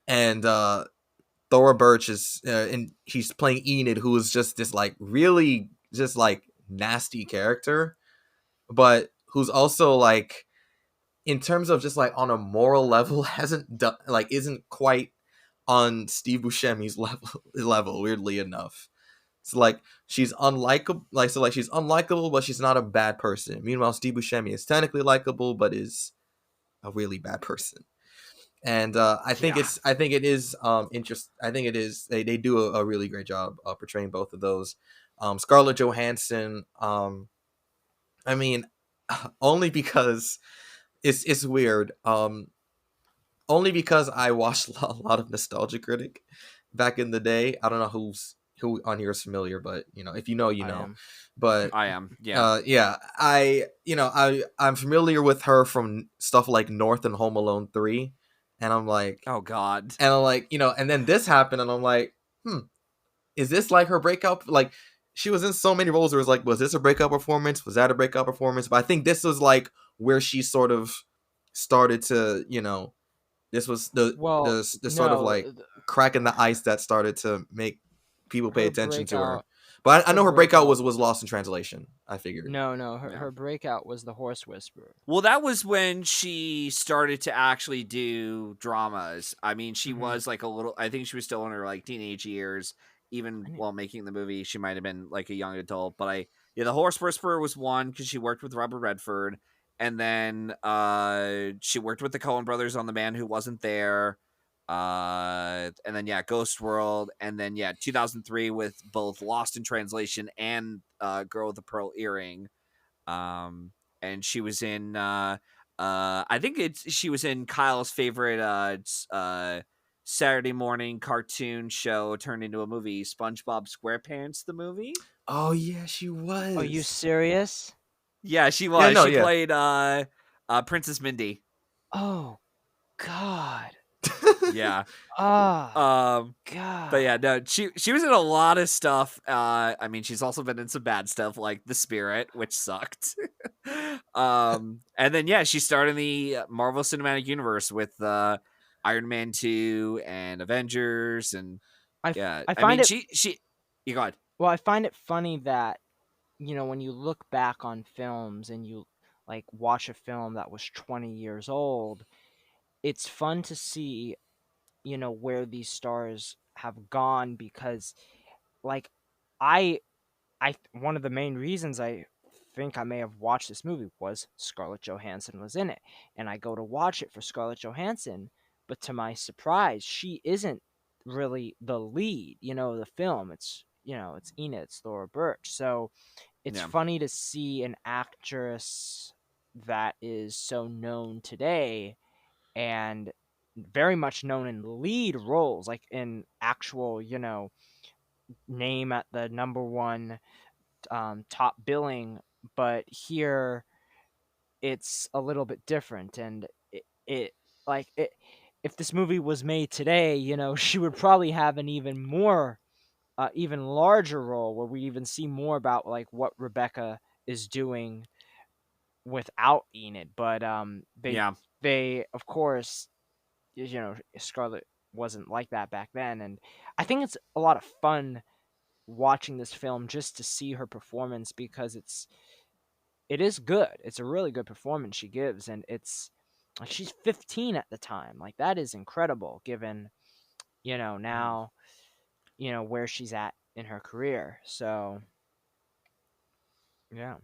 and Thora Birch is and he's playing Enid, who is just this like really just like nasty character, but who's also like in terms of just like on a moral level hasn't done like isn't quite on Steve Buscemi's level weirdly enough. So like she's unlikable, she's unlikable, but she's not a bad person. Meanwhile, Steve Buscemi is technically likable, but is a really bad person. And Yeah. I think it is interest. I think it is they do a really great job portraying both of those. Scarlett Johansson. I mean, only because it's weird. Only because I watched a lot of Nostalgia Critic back in the day. I don't know who on here is familiar, but if you know, you I know. am. But I am. Yeah. yeah, I'm familiar with her from stuff like North and Home Alone 3, and Oh God. I'm like, and then this happened, and I'm like, is this like her breakout? Like, she was in so many roles. Where it was like, was this a breakout performance? Was that a breakout performance? But I think this was like where she sort of started to, this was Well, the sort of no, like crack in the ice that started to make people pay her attention to her. breakout, But I her know her breakout breakout. was lost in translation. I figured. No, her, Yeah. her breakout was the Horse Whisperer. Well, that was when she started to actually do dramas. I mean, she Hmm. was like a little. I think she was still in her like teenage years, even while making the movie. She might have been like a young adult, but The Horse Whisperer was one because she worked with Robert Redford, and then she worked with the Coen brothers on The Man Who Wasn't There, and then Ghost World, and then 2003 with both Lost in Translation and Girl with the Pearl Earring. And she was in I think she was in Kyle's favorite Saturday morning cartoon show turned into a movie, SpongeBob SquarePants the movie. Oh yeah, she was. Are you serious? Yeah, she was. Yeah, no, she yeah. played Princess Mindy. Oh God. Yeah. God. But no, she was in a lot of stuff. I mean, she's also been in some bad stuff like The Spirit, which sucked. And then she starred in the Marvel Cinematic Universe with Iron Man 2 and Avengers, and I I find mean, it. she you got Well, I find it funny that when you look back on films and you like watch a film that was 20 years old, it's fun to see where these stars have gone, because like I one of the main reasons I think I may have watched this movie was Scarlett Johansson was in it, and I go to watch it for Scarlett Johansson, but to my surprise, she isn't really the lead, of the film. It's Enid, it's Laura Birch. So it's Yeah. funny to see an actress that is so known today and very much known in lead roles, like in actual, name at the number one top billing, but here it's a little bit different. And it like it if this movie was made today, she would probably have an even larger role, where we even see more about like what Rebecca is doing without Enid. But they of course, Scarlett wasn't like that back then, and I think it's a lot of fun watching this film just to see her performance, because it is good. It's a really good performance she gives, and it's like she's 15 at the time. Like, that is incredible given now where she's at in her career. So yeah.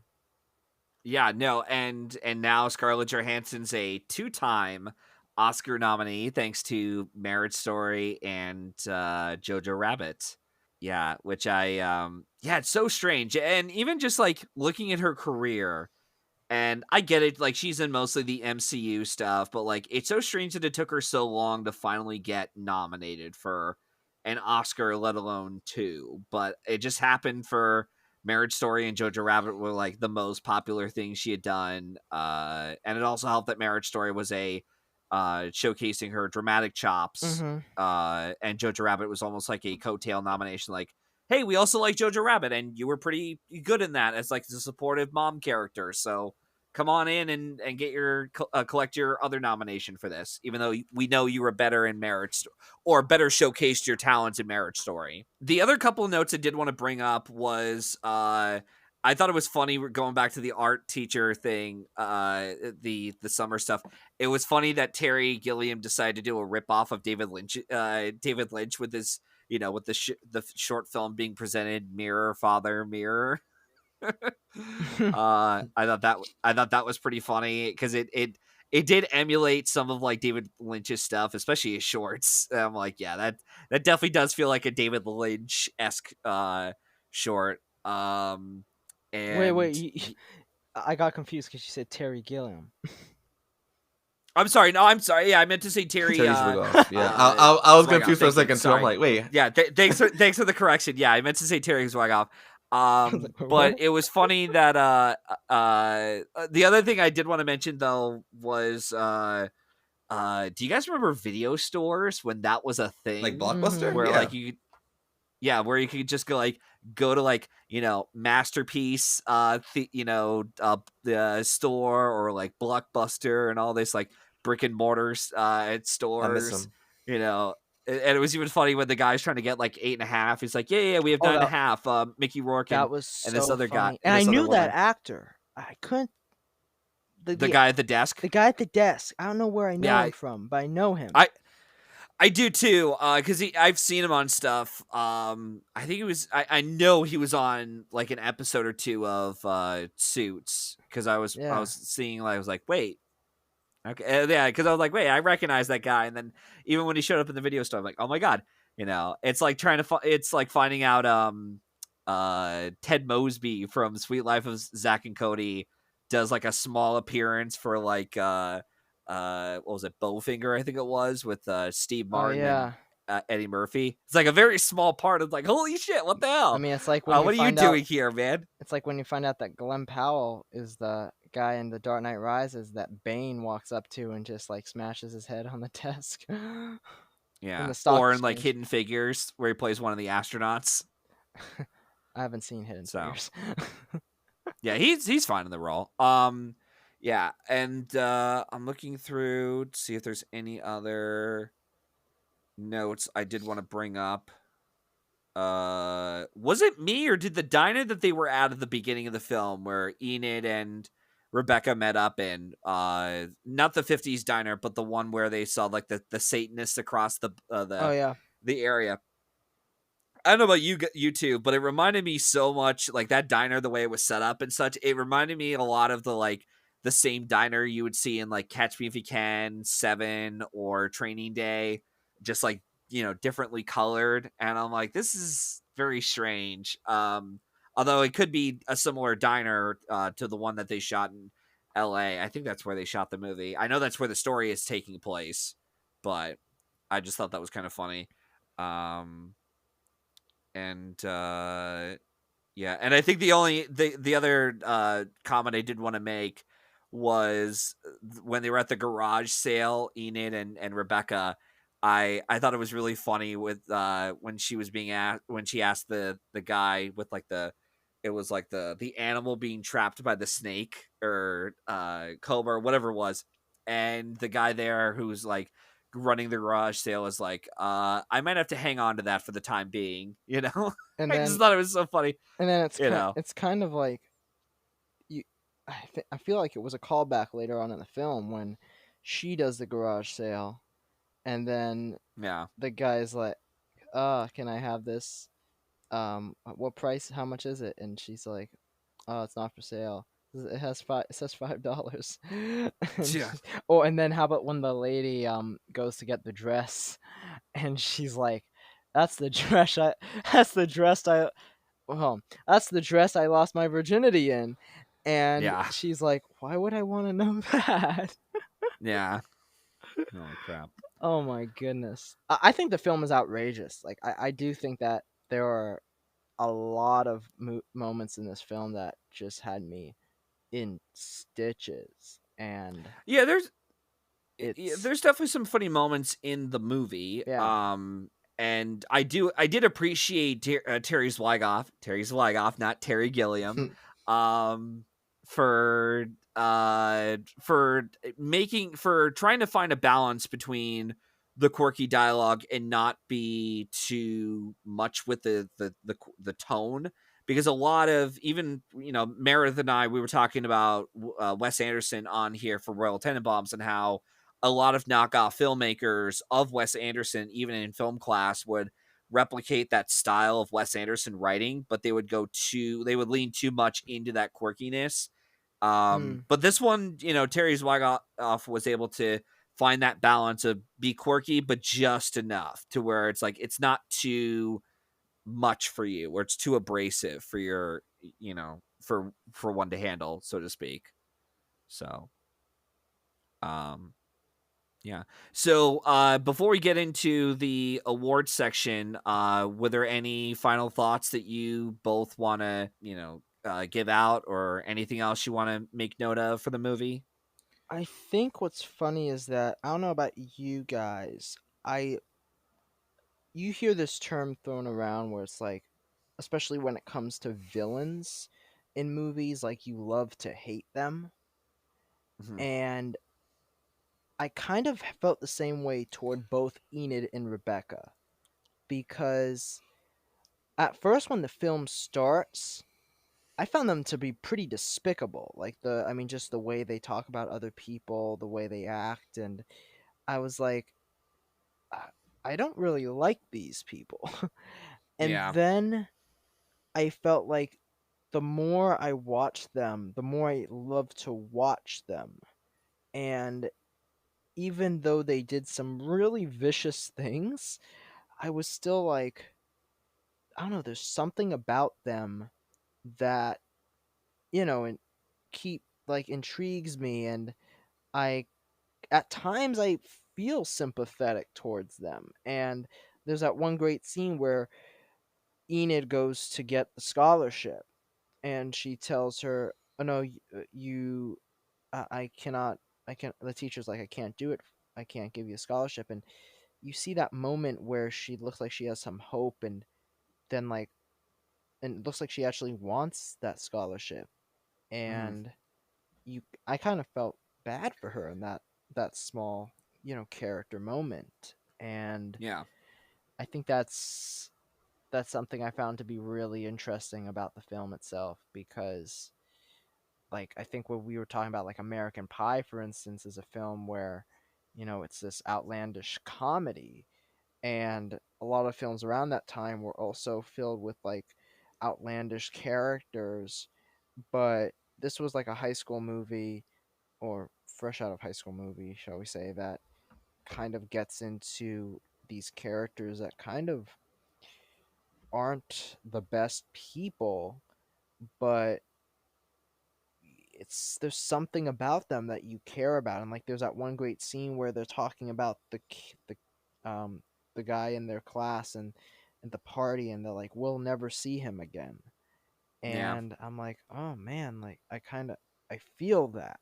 Yeah, no, and now Scarlett Johansson's a 2-time Oscar nominee thanks to Marriage Story and Jojo Rabbit. Yeah, which it's so strange. And even just like looking at her career, and I get it, like she's in mostly the MCU stuff, but like it's so strange that it took her so long to finally get nominated for an Oscar, let alone 2. But it just happened for Marriage Story and Jojo Rabbit were like the most popular things she had done. And it also helped that Marriage Story was a showcasing her dramatic chops. Mm-hmm. And Jojo Rabbit was almost like a coattail nomination, like, hey, we also like Jojo Rabbit, and you were pretty good in that as like the supportive mom character. So come on in and get your collect your other nomination for this, even though we know you were better in Marriage or better showcased your talents in Marriage Story. The other couple of notes I did want to bring up was I thought it was funny going back to the art teacher thing, the summer stuff. It was funny that Terry Gilliam decided to do a ripoff of David Lynch with his, with the short film being presented, Mirror, Father, Mirror. I thought that was pretty funny because it did emulate some of like David Lynch's stuff, especially his shorts. And I'm like, yeah, that definitely does feel like a David Lynch-esque short. And Wait, I got confused because you said Terry Gilliam. I'm sorry. No, I'm sorry. Yeah, I meant to say Terry. Terry Zwigoff. Yeah, I was confused for a second too. I'm like, wait. Yeah, thanks for the correction. Yeah, I meant to say Terry Zwigoff. But it was funny that the other thing I did want to mention though was do you guys remember video stores when that was a thing? Like Blockbuster? Where Yeah. like where you could just go to like, Masterpiece the store, or like Blockbuster and all this like brick and mortar at stores. I miss them. And it was even funny when the guy's trying to get like 8.5. He's like, yeah, we have 9.5. Mickey Rourke and, that was and this other funny. guy. And I knew that actor. I couldn't. The guy at the desk. The guy at the desk. I don't know where I know him from, but I know him. I do too, because I've seen him on stuff. I think he was. I know he was on like an episode or two of Suits, because I was Yeah. seeing, like, I was like, wait, okay, yeah, because I was like, wait, I recognize that guy, and then even when he showed up in the video store, I'm like, oh my god, it's like trying to, it's like finding out Ted Mosby from Sweet Life of Zack and Cody does like a small appearance for like what was it, Bowfinger, I think it was, with Steve Oh Martin and yeah. Eddie Murphy. It's like a very small part of, like, holy shit, what the I hell? mean, it's like when you What are you find out. doing here, man? It's like when you find out that Glenn Powell is the guy in The Dark Knight Rises that Bane walks up to and just like smashes his head on the desk in Yeah, the stock or in like exchange. Hidden Figures, where he plays one of the astronauts. I haven't seen Hidden So Figures. yeah, he's fine in the role. Yeah, and I'm looking through to see if there's any other notes I did want to bring up. Was it me, or did the diner that they were at the beginning of the film, where Enid and Rebecca met up in, not the 50s diner, but the one where they saw like the Satanists across Oh yeah. the area? I don't know about you two, but it reminded me so much, like, that diner, the way it was set up and such. It reminded me a lot of the same diner you would see in like Catch Me If You Can, Seven, or Training Day, just like, differently colored. And I'm like, this is very strange. Although it could be a similar diner to the one that they shot in L.A. I think that's where they shot the movie. I know that's where the story is taking place, but I just thought that was kind of funny. Um, and yeah, and I think the other comment I did want to make was when they were at the garage sale, Enid and Rebecca. I thought it was really funny with when she was being asked, when she asked the guy with like it was like the animal being trapped by the snake, or cobra, or whatever it was, and the guy there who's like running the garage sale is like, I might have to hang on to that for the time being, And I just then thought it was so funny, it's you know. it's kind of like you. I feel like it was a callback later on in the film when she does the garage sale, and then Yeah. the guy's like, can I have this? What price? How much is it?" And she's like, "Oh, it's not for sale. It has five. It says $5." Yeah. And then how about when the lady goes to get the dress, and she's like, "That's the dress I. That's the dress I. Well, that's the dress I lost my virginity in." And Yeah. she's like, "Why would I want to know that?" Yeah. Holy crap. Oh my goodness. I think the film is outrageous. Like I do think that there are a lot of moments in this film that just had me in stitches, and Yeah, it's there's definitely some funny moments in the movie. yeah. And I did appreciate Terry Zwigoff, not Terry Gilliam, um, for for trying to find a balance between the quirky dialogue and not be too much with the tone, because a lot of, even, Meredith and I, we were talking about Wes Anderson on here for Royal Tenenbaums, and how a lot of knockoff filmmakers of Wes Anderson, even in film class, would replicate that style of Wes Anderson writing, but they would lean too much into that quirkiness. Mm. But this one, Terry Zwigoff was able to find that balance of be quirky, but just enough to where it's like, it's not too much for you, or it's too abrasive for your, for one to handle, so to speak. So, um, yeah. So before we get into the awards section, were there any final thoughts that you both want to, give out, or anything else you want to make note of for the movie? I think what's funny is that I don't know about you guys. I You hear this term thrown around where it's like, especially when it comes to villains in movies, like you love to hate them. Mhm. And I kind of felt the same way toward both Enid and Rebecca, because at first when the film starts, I found them to be pretty despicable. Like I mean, just the way they talk about other people, the way they act, and I was like, I don't really like these people. And Yeah. then I felt like the more I watched them, the more I loved to watch them. And even though they did some really vicious things, I was still like, I don't know, there's something about them that, and keep like intrigues me, and I at times I feel sympathetic towards them. And there's that one great scene where Enid goes to get the scholarship, and she tells her, "Oh no, you, I cannot. I can." The teacher's like, "I can't do it. I can't give you a scholarship." And you see that moment where she looks like she has some hope, and then like, and it looks like she actually wants that scholarship. Mhm. And I kind of felt bad for her in that small, character moment. And Yeah. I think that's something I found to be really interesting about the film itself, because like I think what we were talking about, like American Pie, for instance, is a film where, it's this outlandish comedy, and a lot of films around that time were also filled with like outlandish characters, but this was like a high school movie, or fresh out of high school movie, shall we say, that kind of gets into these characters that kind of aren't the best people, but there's something about them that you care about. And like there's that one great scene where they're talking about the guy in their class, and at the party, and they're like, we'll never see him again. Yeah. And I'm like, oh man, like I feel that,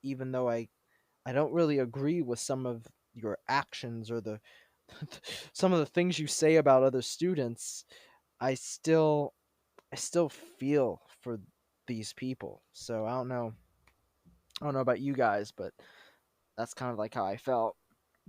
even though I don't really agree with some of your actions, or the some of the things you say about other students. I still i still feel for these people. So I don't know about you guys, but that's kind of like how I felt.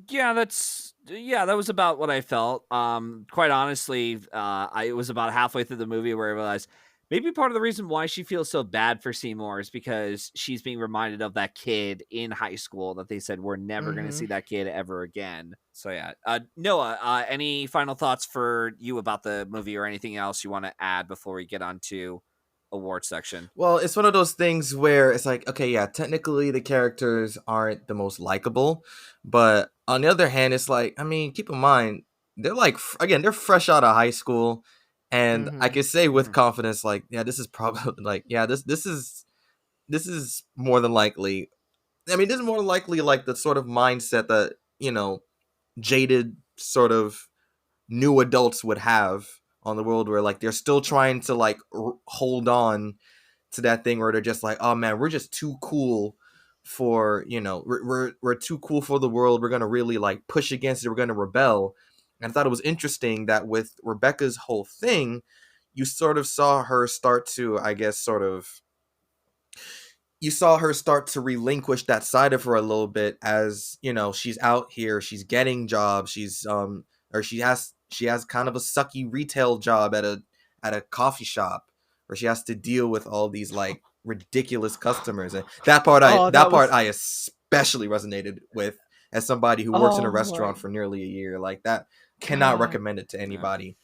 Yeah, that was about what I felt. Quite honestly, I it was about halfway through the movie where I realized maybe part of the reason why she feels so bad for Seymour is because she's being reminded of that kid in high school that they said we're never going to Mm-hmm. see that kid ever again. So yeah, Noah, any final thoughts for you about the movie or anything else you want to add before we get on to award section? Well, it's one of those things where it's like, okay, yeah, technically the characters aren't the most likable, but on the other hand, it's like, I mean, keep in mind, they're like, again, they're fresh out of high school, and I Mm-hmm. can say with Mhm. confidence, like, yeah, this is probably like, yeah, this is more than likely. I mean, this is more likely like the sort of mindset that jaded sort of new adults would have on the world, where like they're still trying to like hold on to that thing where they're just like, oh man, we're just too cool for we're too cool for the world. We're gonna really like push against it. We're gonna rebel. And I thought it was interesting that with Rebecca's whole thing, you sort of saw her start to, I guess, you saw her start to relinquish that side of her a little bit, as she's out here, she's getting jobs, she's or she has kind of a sucky retail job at a coffee shop where she has to deal with all these like ridiculous customers. And that part i Oh, that that part was. i especially resonated with, as somebody who works in a Oh my restaurant for nearly a year. Like, that cannot god, recommend it to Yeah. anybody.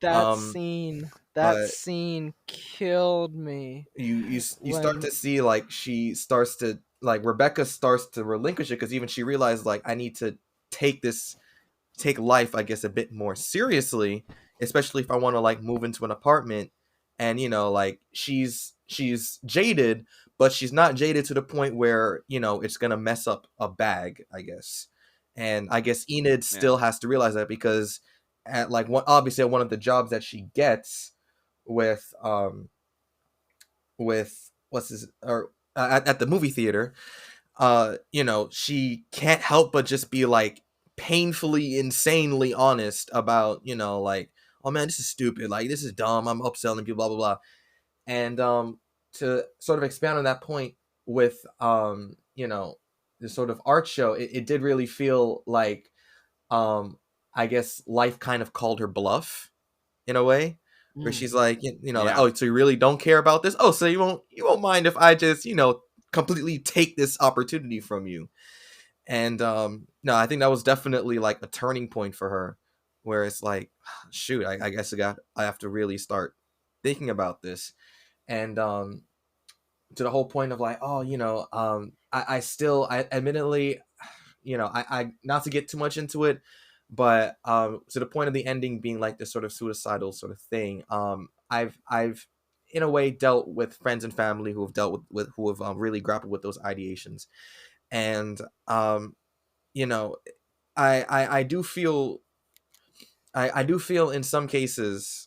that um scene, that but scene killed me you start when. to see like she starts to like Rebecca starts to relinquish it, because even she realized like, I need to take this take life, I guess, a bit more seriously, especially if I want to like move into an apartment. And like she's jaded, but she's not jaded to the point where it's gonna mess up a bag, I guess. And I guess Enid Yeah. still has to realize that, because at like one obviously at one of the jobs that she gets with what's his or at the movie theater, she can't help but just be like painfully insanely honest about, like, oh man, this is stupid, like this is dumb, I'm upselling people, blah blah blah. And to sort of expand on that point with the sort of art show, it did really feel like, um I guess life kind of called her bluff in a way, where she's Mm. like, like, Yeah. oh, so you really don't care about this? Oh, so you won't mind if I just, completely take this opportunity from you? And no, I think that was definitely like a turning point for her, where it's like, shoot, I guess I have to really start thinking about this. And to the whole point of like, oh, I still, I admittedly, I not to get too much into it, but to the point of the ending being like this sort of suicidal sort of thing. I've in a way dealt with friends and family who have dealt with who have really grappled with those ideations, and you know, I do feel I do feel in some cases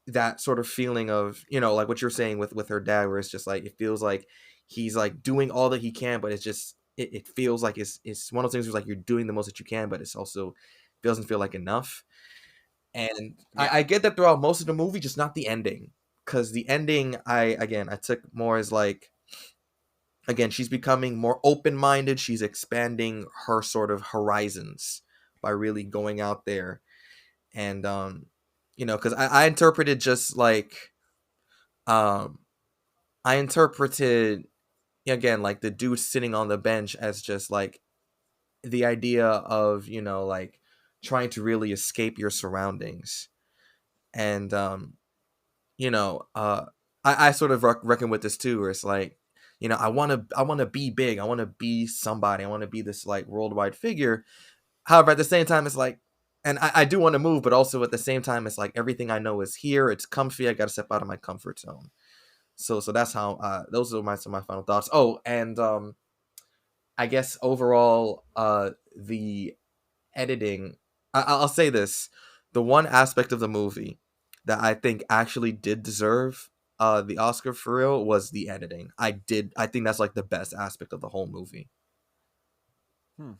that sort of feeling of, like what you're saying with her dad, where it's just like it feels like he's like doing all that he can, but it's just it feels like it's one of those things where like you're doing the most that you can, but it's also doesn't feel like enough. And Yeah. I get that throughout most of the movie, just not the ending, because the ending I took more as like, again, she's becoming more open-minded, she's expanding her sort of horizons by really going out there. And because I interpreted just like um I interpreted, again, like the dude sitting on the bench as just like the idea of, like trying to really escape your surroundings. And you know uh I sort of reckon with this too, where it's like, I want to be big, I want to be somebody, I want to be this like worldwide figure. However, at the same time, it's like, and I do want to move, but also at the same time, it's like everything I know is here, it's comfy, I gotta step out of my comfort zone. So that's how those are some of my final thoughts. Oh, and I guess overall, the editing. I'll say this: the one aspect of the movie that I think actually did deserve the Oscar for real was the editing. I think that's like the best aspect of the whole movie. Hmm.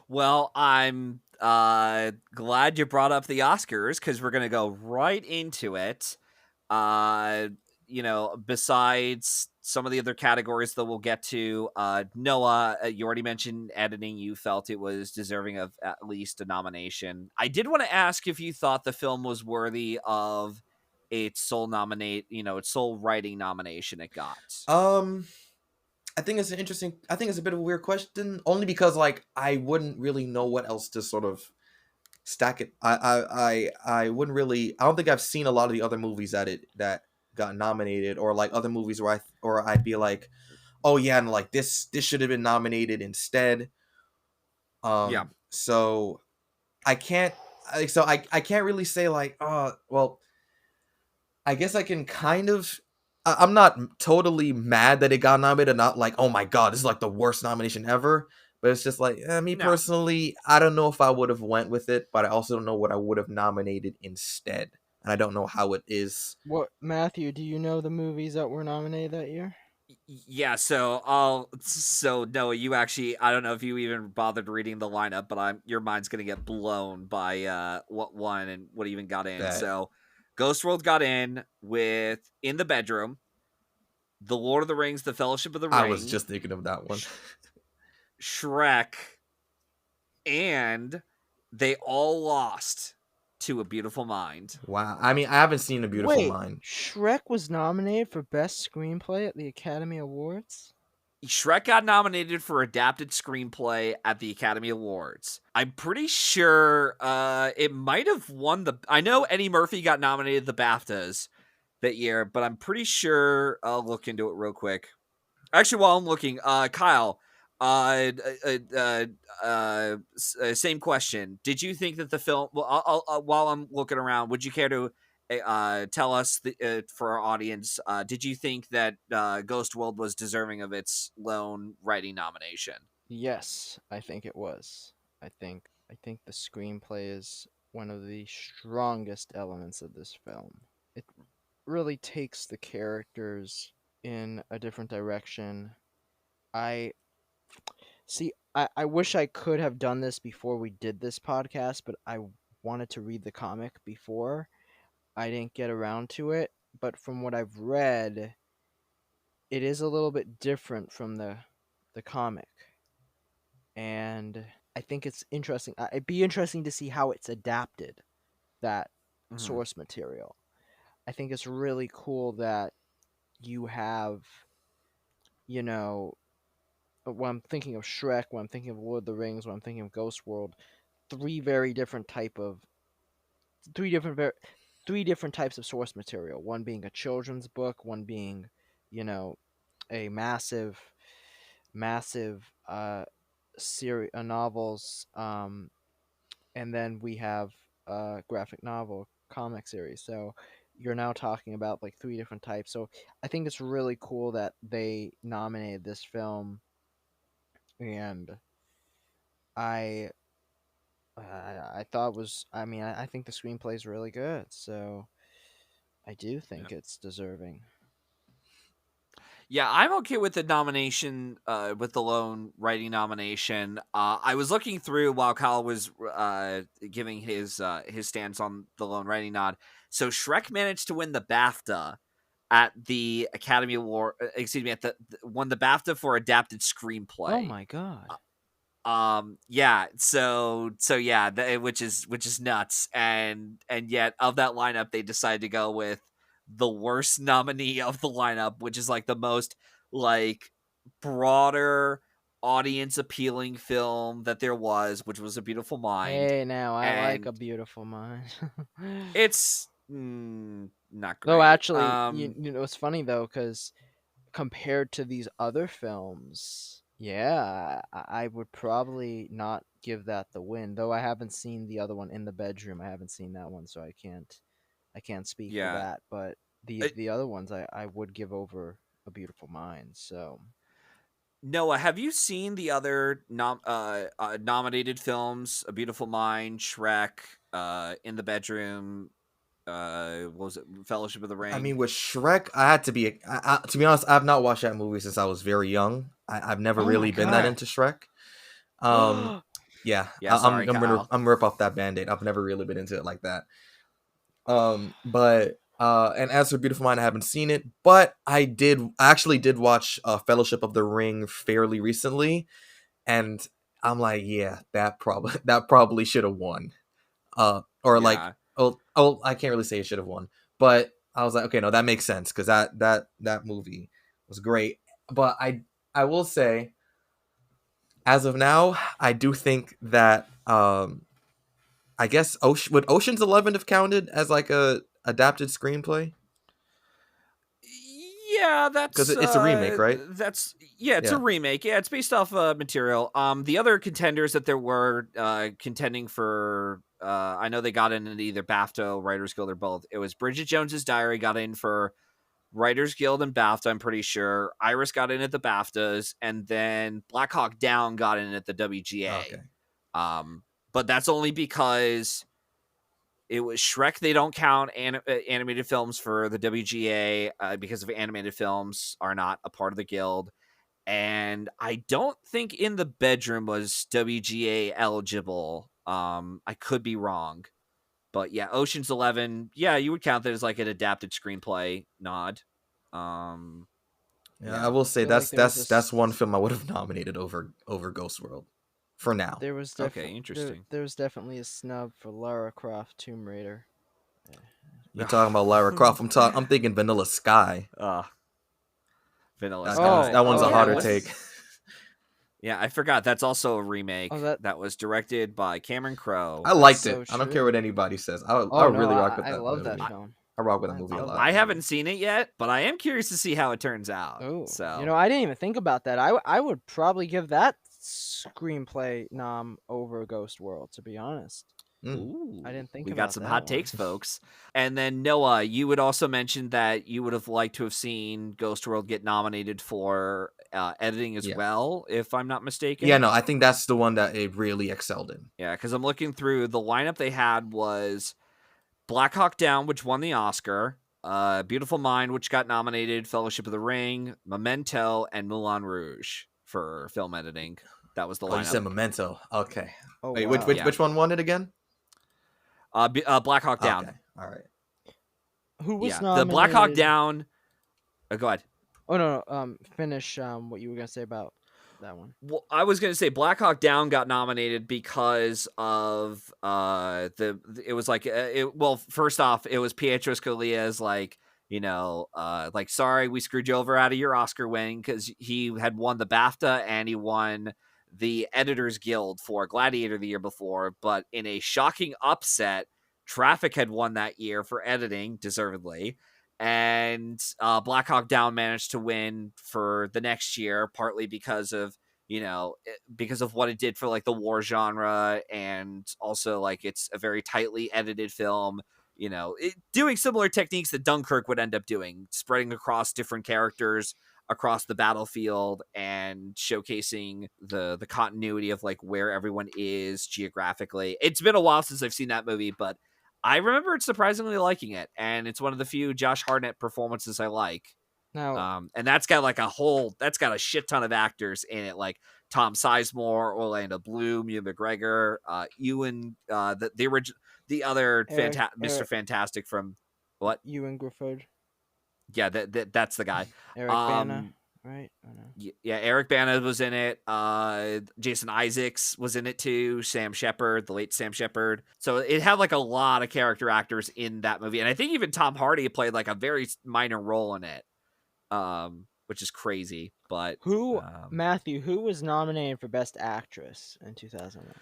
Well, I'm glad you brought up the Oscars because we're gonna go right into it. Uh, besides some of the other categories that we'll get to, Noah, you already mentioned editing. You felt it was deserving of at least a nomination. I did want to ask if you thought the film was worthy of its its sole writing nomination it got. Um, I think it's a bit of a weird question, only because like I wouldn't really know what else to sort of stack it. I wouldn't really. I don't think I've seen a lot of the other movies that got nominated, or like other movies where I'd be like, oh yeah, and like this should have been nominated instead. Yeah. So I can't. I can't really say like, well, I guess I can kind of. I'm not totally mad that it got nominated. Not like, oh my god, this is like the worst nomination ever. But it's just like, me No. personally, I don't know if I would have went with it, but I also don't know what I would have nominated instead, and I don't know how it is. What, Matthew? Do you know the movies that were nominated that year? Yeah, so Noah, you actually, I don't know if you even bothered reading the lineup, but your mind's gonna get blown by what won and what even got in. That So Ghost World got in with In the Bedroom, The Lord of the Rings, The Fellowship of the I was Ring, just thinking of that one. Sh- Shrek, and they all lost to A Beautiful Mind. Wow. I mean, I haven't seen A Beautiful Wait, Mind. Shrek was nominated for Best Screenplay at the Academy Awards? Shrek got nominated for adapted screenplay at the Academy Awards. I'm pretty sure it might have won the. I know Eddie Murphy got nominated the BAFTAs that year, but I'm pretty sure I'll look into it real quick. Actually, while I'm looking, Kyle, same question. Did you think that the film? Well, while I'm looking around, would you care to tell us for our audience? Did you think that Ghost World was deserving of its lone writing nomination? Yes, I think it was. I think the screenplay is one of the strongest elements of this film. It really takes the characters in a different direction. I see I wish I could have done this before we did this podcast, but I wanted to read the comic before. I didn't get around to it, but from what I've read, it is a little bit different from the comic. And I think it's interesting. It'd be interesting to see how it's adapted, that Mm-hmm. source material. I think it's really cool that you have, you know, when I'm thinking of Shrek, when I'm thinking of Lord of the Rings, when I'm thinking of Ghost World, three very different type of three different ver- three different types of source material. One being a children's book, one being, you know, a massive series novels, and then we have a graphic novel comic series. So you're now talking about like three different types. So I think it's really cool that they nominated this film, and I I thought it was. I mean, I think the screenplay is really good. So I do Yeah. think it's deserving. Yeah, I'm okay with the nomination, with the lone writing nomination. I was looking through while Kyle was giving his stance on the lone writing nod. So Shrek managed to win the BAFTA at the Academy Award. Excuse me, at won the BAFTA for adapted Oh screenplay. my god. Yeah, so yeah, which is nuts, and yet of that lineup they decided to go with the worst nominee of the lineup, which is like the most like broader audience appealing film that there was, which was A Beautiful Mind. Hey, now I like And A Beautiful Mind. it's not Though great. actually, you know, it's funny though, because compared to these other films, yeah, I would probably not give that the win. Though I haven't seen the other one, In the Bedroom. I haven't seen that one, so I can't speak for Yeah. that. But the other ones, I would give over A Beautiful Mind. So Noah, have you seen the other nominated films? A Beautiful Mind, Shrek, In the Bedroom, what was it? Fellowship of the I Ring? mean, with Shrek, I had to be. To be honest, I've not watched that movie since I was very young. I've never oh my really been that Okay. god. into Shrek. Um, yeah, Yeah, sorry, I'm gonna Kyle. rip off that Band-Aid. I've never really been into it like that. But and as for Beautiful Mind, I haven't seen it, but I actually did watch Fellowship of the Ring fairly recently, and I'm like, yeah, that probably should have won. Or like, Yeah. I can't really say it should have won, but I was like, okay, no, that makes sense because that movie was great. But I will say, as of now, I do think that I guess would Ocean's 11 have counted as like a adapted screenplay? Yeah, Because it's a remake, right? it's a Yeah. remake. Yeah, it's based off material. The other contenders that there were contending for, I know they got in at either BAFTA, Writers Guild, or both. It was Bridget Jones's Diary got in for Writers Guild and BAFTA, I'm pretty sure. Iris got in at the BAFTAs, and then Black Hawk Down got in at the WGA. Okay. But that's only because it was Shrek. They don't count animated films for the WGA because of animated films are not a part of the guild. And I don't think In the Bedroom was WGA eligible. I could be wrong. But yeah, Ocean's 11, yeah, you would count that as like an adapted screenplay nod. Um, Yeah, I yeah. will I say feel like there was that's one film I would have nominated over Ghost World for now. Okay, interesting. there was definitely a snub for Lara Croft Tomb Raider. You talking about Lara Croft? I'm thinking Vanilla Sky. Vanilla That one's Sky. that Oh one's a yeah, harder what take. is? Yeah, I forgot. That's also a remake Oh, that that was directed by Cameron Crowe. I that's liked so it. I don't care what true. anybody says. I Oh no, really rock with I that love that movie. film. I rock with that I movie a love lot. that I movie. haven't seen it yet, but I am curious to see how it turns out. Oh, you So know, I didn't even think about that. I would probably give that screenplay nom over Ghost World, to be honest. Mm. ooh, I didn't think we got about some that hot one. takes, folks. And then Noah, you would also mention that you would have liked to have seen Ghost World get nominated for editing as Yeah. well, if I'm not mistaken. Yeah, no, I think that's the one that it really excelled in. Yeah, because I'm looking through the lineup they had was Black Hawk Down, which won the Oscar, Beautiful Mind, which got nominated, Fellowship of the Ring, Memento, and Moulin Rouge for film editing. That was the Oh, you said lineup. Memento. Okay. Oh Wait, wow. Yeah. which one won it again? Black Hawk Down. Okay. All right. Who was Yeah, nominated? the Black Hawk Down. Go ahead. Oh no, finish what you were gonna say about that one. Well, I was gonna say Black Hawk Down got nominated because of it was like well, first off, it was Pietro Scalia's like like, sorry, we screwed you over out of your Oscar win, because he had won the BAFTA and he won the Editors Guild for Gladiator the year before. But in a shocking upset, Traffic had won that year for editing, deservedly. And Black Hawk Down managed to win for the next year, partly because of what it did for like the war genre, and also like it's a very tightly edited film, doing similar techniques that Dunkirk would end up doing, spreading across different characters across the battlefield and showcasing the continuity of like where everyone is geographically. It's been a while since I've seen that movie, but I remember surprisingly liking it, and it's one of the few Josh Hartnett performances I like. Now, And that's got a shit ton of actors in it, like Tom Sizemore, Orlando Bloom, Ewan McGregor, Ewan, the other Mr. Fantastic from what? Ewan Griffith. Yeah, that's the guy. Eric Bana, right? Oh, no. Yeah, Eric Bana was in it. Jason Isaacs was in it too. Sam Shepard, the late Sam Shepard. So it had like a lot of character actors in that movie, and I think even Tom Hardy played like a very minor role in it, which is crazy. But Matthew, who was nominated for Best Actress in 2001?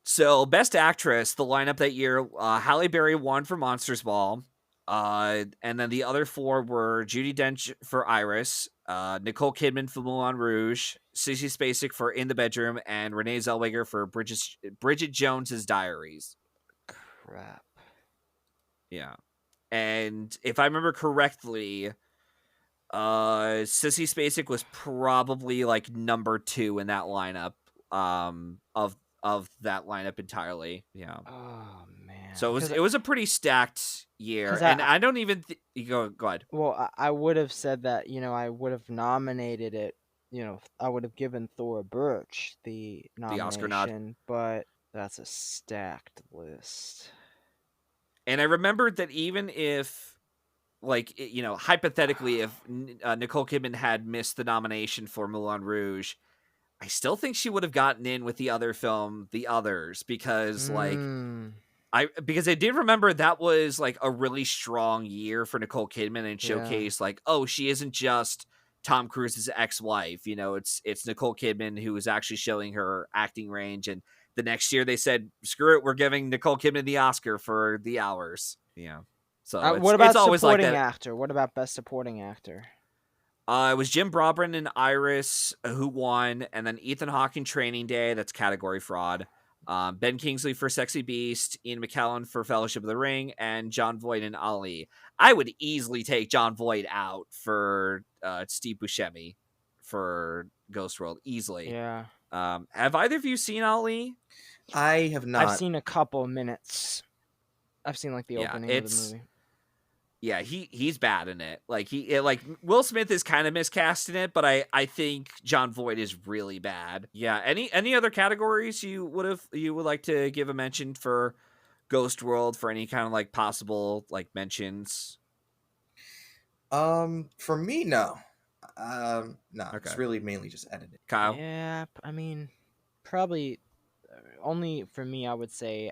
So Best Actress, the lineup that year, Halle Berry won for Monsters Ball. And then the other four were Judi Dench for Iris, Nicole Kidman for Moulin Rouge, Sissy Spacek for In the Bedroom, and Renee Zellweger for Bridget Jones's Diaries. Crap. Yeah. And if I remember correctly, Sissy Spacek was probably like number 2 in that lineup, of that lineup entirely. Yeah. Oh man. So it was a pretty stacked year, and I don't even go ahead. Well, I would have said that, I would have nominated it, I would have given Thora Birch the nomination, Oscar nod, but that's a stacked list. And I remembered that even if, like, hypothetically, if Nicole Kidman had missed the nomination for Moulin Rouge, I still think she would have gotten in with the other film, The Others, because because I did remember that was like a really strong year for Nicole Kidman, and showcased like, oh, she isn't just Tom Cruise's ex-wife. It's Nicole Kidman who is actually showing her acting range. And the next year they said, screw it, we're giving Nicole Kidman the Oscar for The Hours. Yeah. So what about it's always supporting like that. actor? What about Best Supporting Actor? It was Jim Broadbent and Iris who won, and then Ethan Hawke in Training Day, that's category fraud. Ben Kingsley for Sexy Beast, Ian McKellen for Fellowship of the Ring, and Jon Voight in Ali. I would easily take Jon Voight out for Steve Buscemi for Ghost World, easily. Yeah. Have either of you seen Ali? I have not. I've seen a couple minutes. I've seen like the opening of the movie. Yeah, he's bad in it. Like Will Smith is kind of miscast in it, but I think Jon Voight is really bad. Yeah. Any other categories you would like to give a mention for Ghost World, for any kind of like possible like mentions? For me, no. No. Okay. It's really mainly just edited. Kyle? Yeah, I mean, probably only for me, I would say,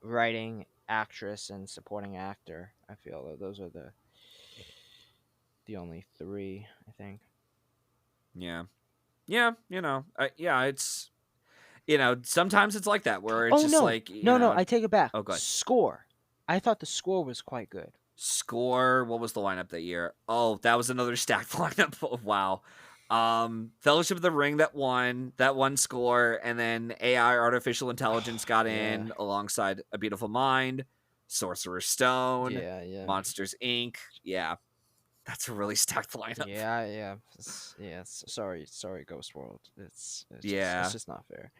writing, actress, and supporting actor. I feel that those are the only 3, I think. Yeah. It's sometimes it's like that where it's like no, I take it back. Oh, good. Score. I thought the score was quite good. Score. What was the lineup that year? Oh, that was another stacked lineup. Oh, wow. Fellowship of the Ring that won score, and then AI, artificial intelligence, got in alongside A Beautiful Mind, Sorcerer's Stone, Monsters Inc. Yeah, that's a really stacked lineup. Yeah. Sorry, Ghost World. It's just not fair.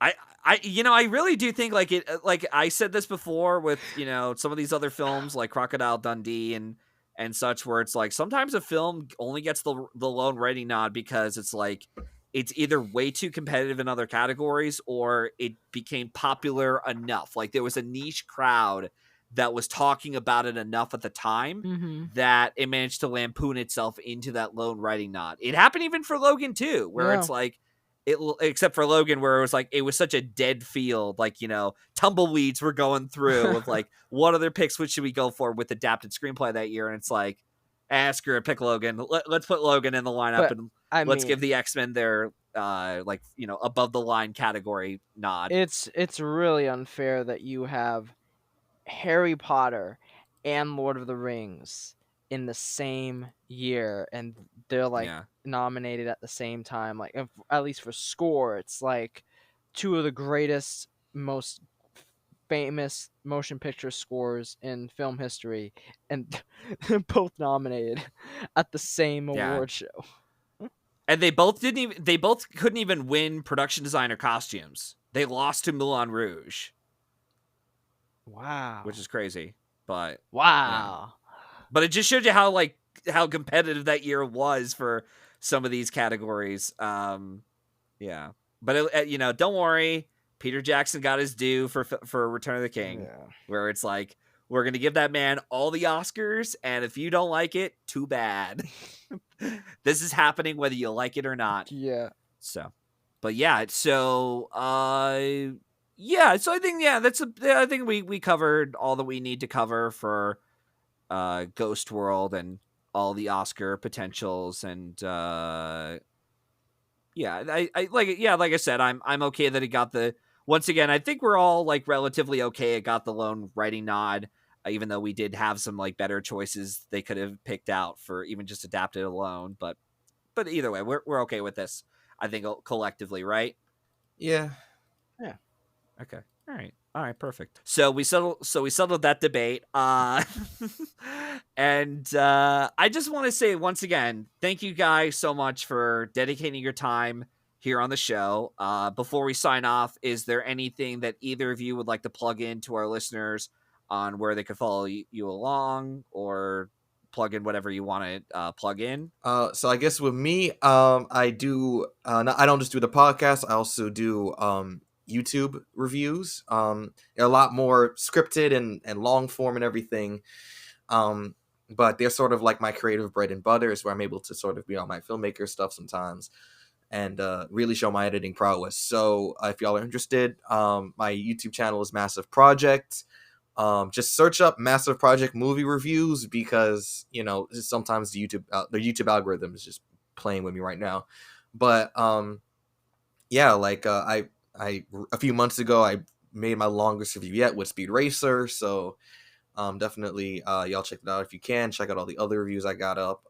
I really do think like I said this before with some of these other films like Crocodile Dundee and such, where it's like sometimes a film only gets the lone writing nod because it's like it's either way too competitive in other categories, or it became popular enough. Like there was a niche crowd that was talking about it enough at the time that it managed to lampoon itself into that lone writing nod. It happened even for Logan too, where it's like except for Logan, where it was such a dead field, like, tumbleweeds were going through of like, what other picks should we go for with adapted screenplay that year? And it's like, screw it, pick Logan. Let's put Logan in the lineup, But, and I let's mean, give the X-Men their above the line category nod. it's really unfair that you have Harry Potter and Lord of the Rings in the same year, and they're like Yeah. nominated at the same time. Like, at least for score, it's like two of the greatest, most famous motion picture scores in film history, and both nominated at the same award show. And they both couldn't even win production design or costumes. They lost to Moulin Rouge. Wow. Which is crazy, but wow. Yeah. But it just showed you how competitive that year was for some of these categories. Yeah. But don't worry, Peter Jackson got his due for Return of the King, where it's like, we're going to give that man all the Oscars, and if you don't like it, too bad. This is happening whether you like it or not. Yeah. So, but yeah, so I think I think we covered all that we need to cover for Ghost World and all the Oscar potentials, and I like I said, I'm okay that it got the. Once again, I think we're all like relatively okay. It got the lone writing nod, even though we did have some like better choices they could have picked out for even just adapted alone. But either way, we're okay with this. I think collectively, right? Yeah. Yeah. Okay. All right. Perfect. So we settled that debate. And I just want to say once again, thank you guys so much for dedicating your time here on the show. Before we sign off, is there anything that either of you would like to plug in to our listeners on where they could follow you along, or plug in whatever you want to plug in? So I guess with me, I do. I don't just do the podcast. I also do YouTube reviews. They're a lot more scripted and long form and everything. But they're sort of like my creative bread and butter, is where I'm able to sort of be on my filmmaker stuff sometimes, and really show my editing prowess. So if y'all are interested, my YouTube channel is Massive Project. Just search up Massive Project movie reviews, because sometimes the YouTube algorithm is just playing with me right now. But I a few months ago I made my longest review yet with Speed Racer, so definitely y'all check it out if you can. Check out all the other reviews I got up.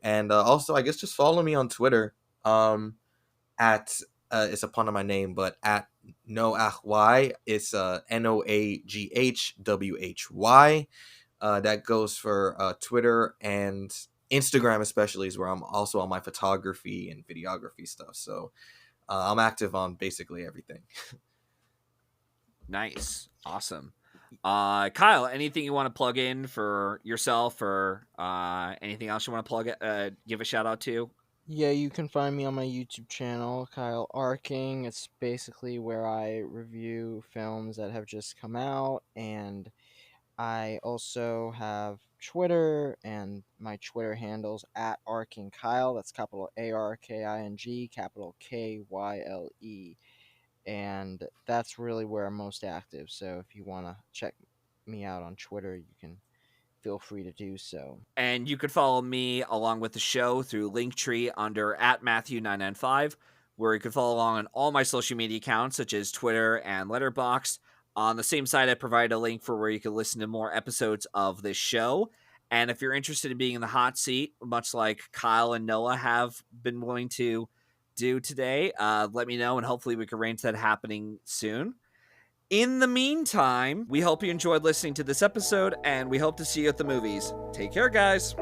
And also, I guess just follow me on Twitter at it's a pun on my name, but at Noah Haye. It's NOAGHWHY. That goes for Twitter, and Instagram especially is where I'm also on my photography and videography stuff. So I'm active on basically everything. Nice. Awesome. Kyle, anything you want to plug in for yourself, or anything else you want to give a shout out to? Yeah, you can find me on my YouTube channel, Kyle Arking. It's basically where I review films that have just come out, and I also have Twitter, and my Twitter handle's at Arking Kyle. That's capital ARKING, capital KYLE. And that's really where I'm most active. So if you want to check me out on Twitter, you can feel free to do so. And you could follow me along with the show through Linktree under @Matthew995, where you could follow along on all my social media accounts, such as Twitter and Letterboxd. On the same site, I provide a link for where you can listen to more episodes of this show. And if you're interested in being in the hot seat, much like Kyle and Noah have been willing to do today, let me know, and hopefully we can arrange that happening soon. In the meantime, we hope you enjoyed listening to this episode, and we hope to see you at the movies. Take care, guys.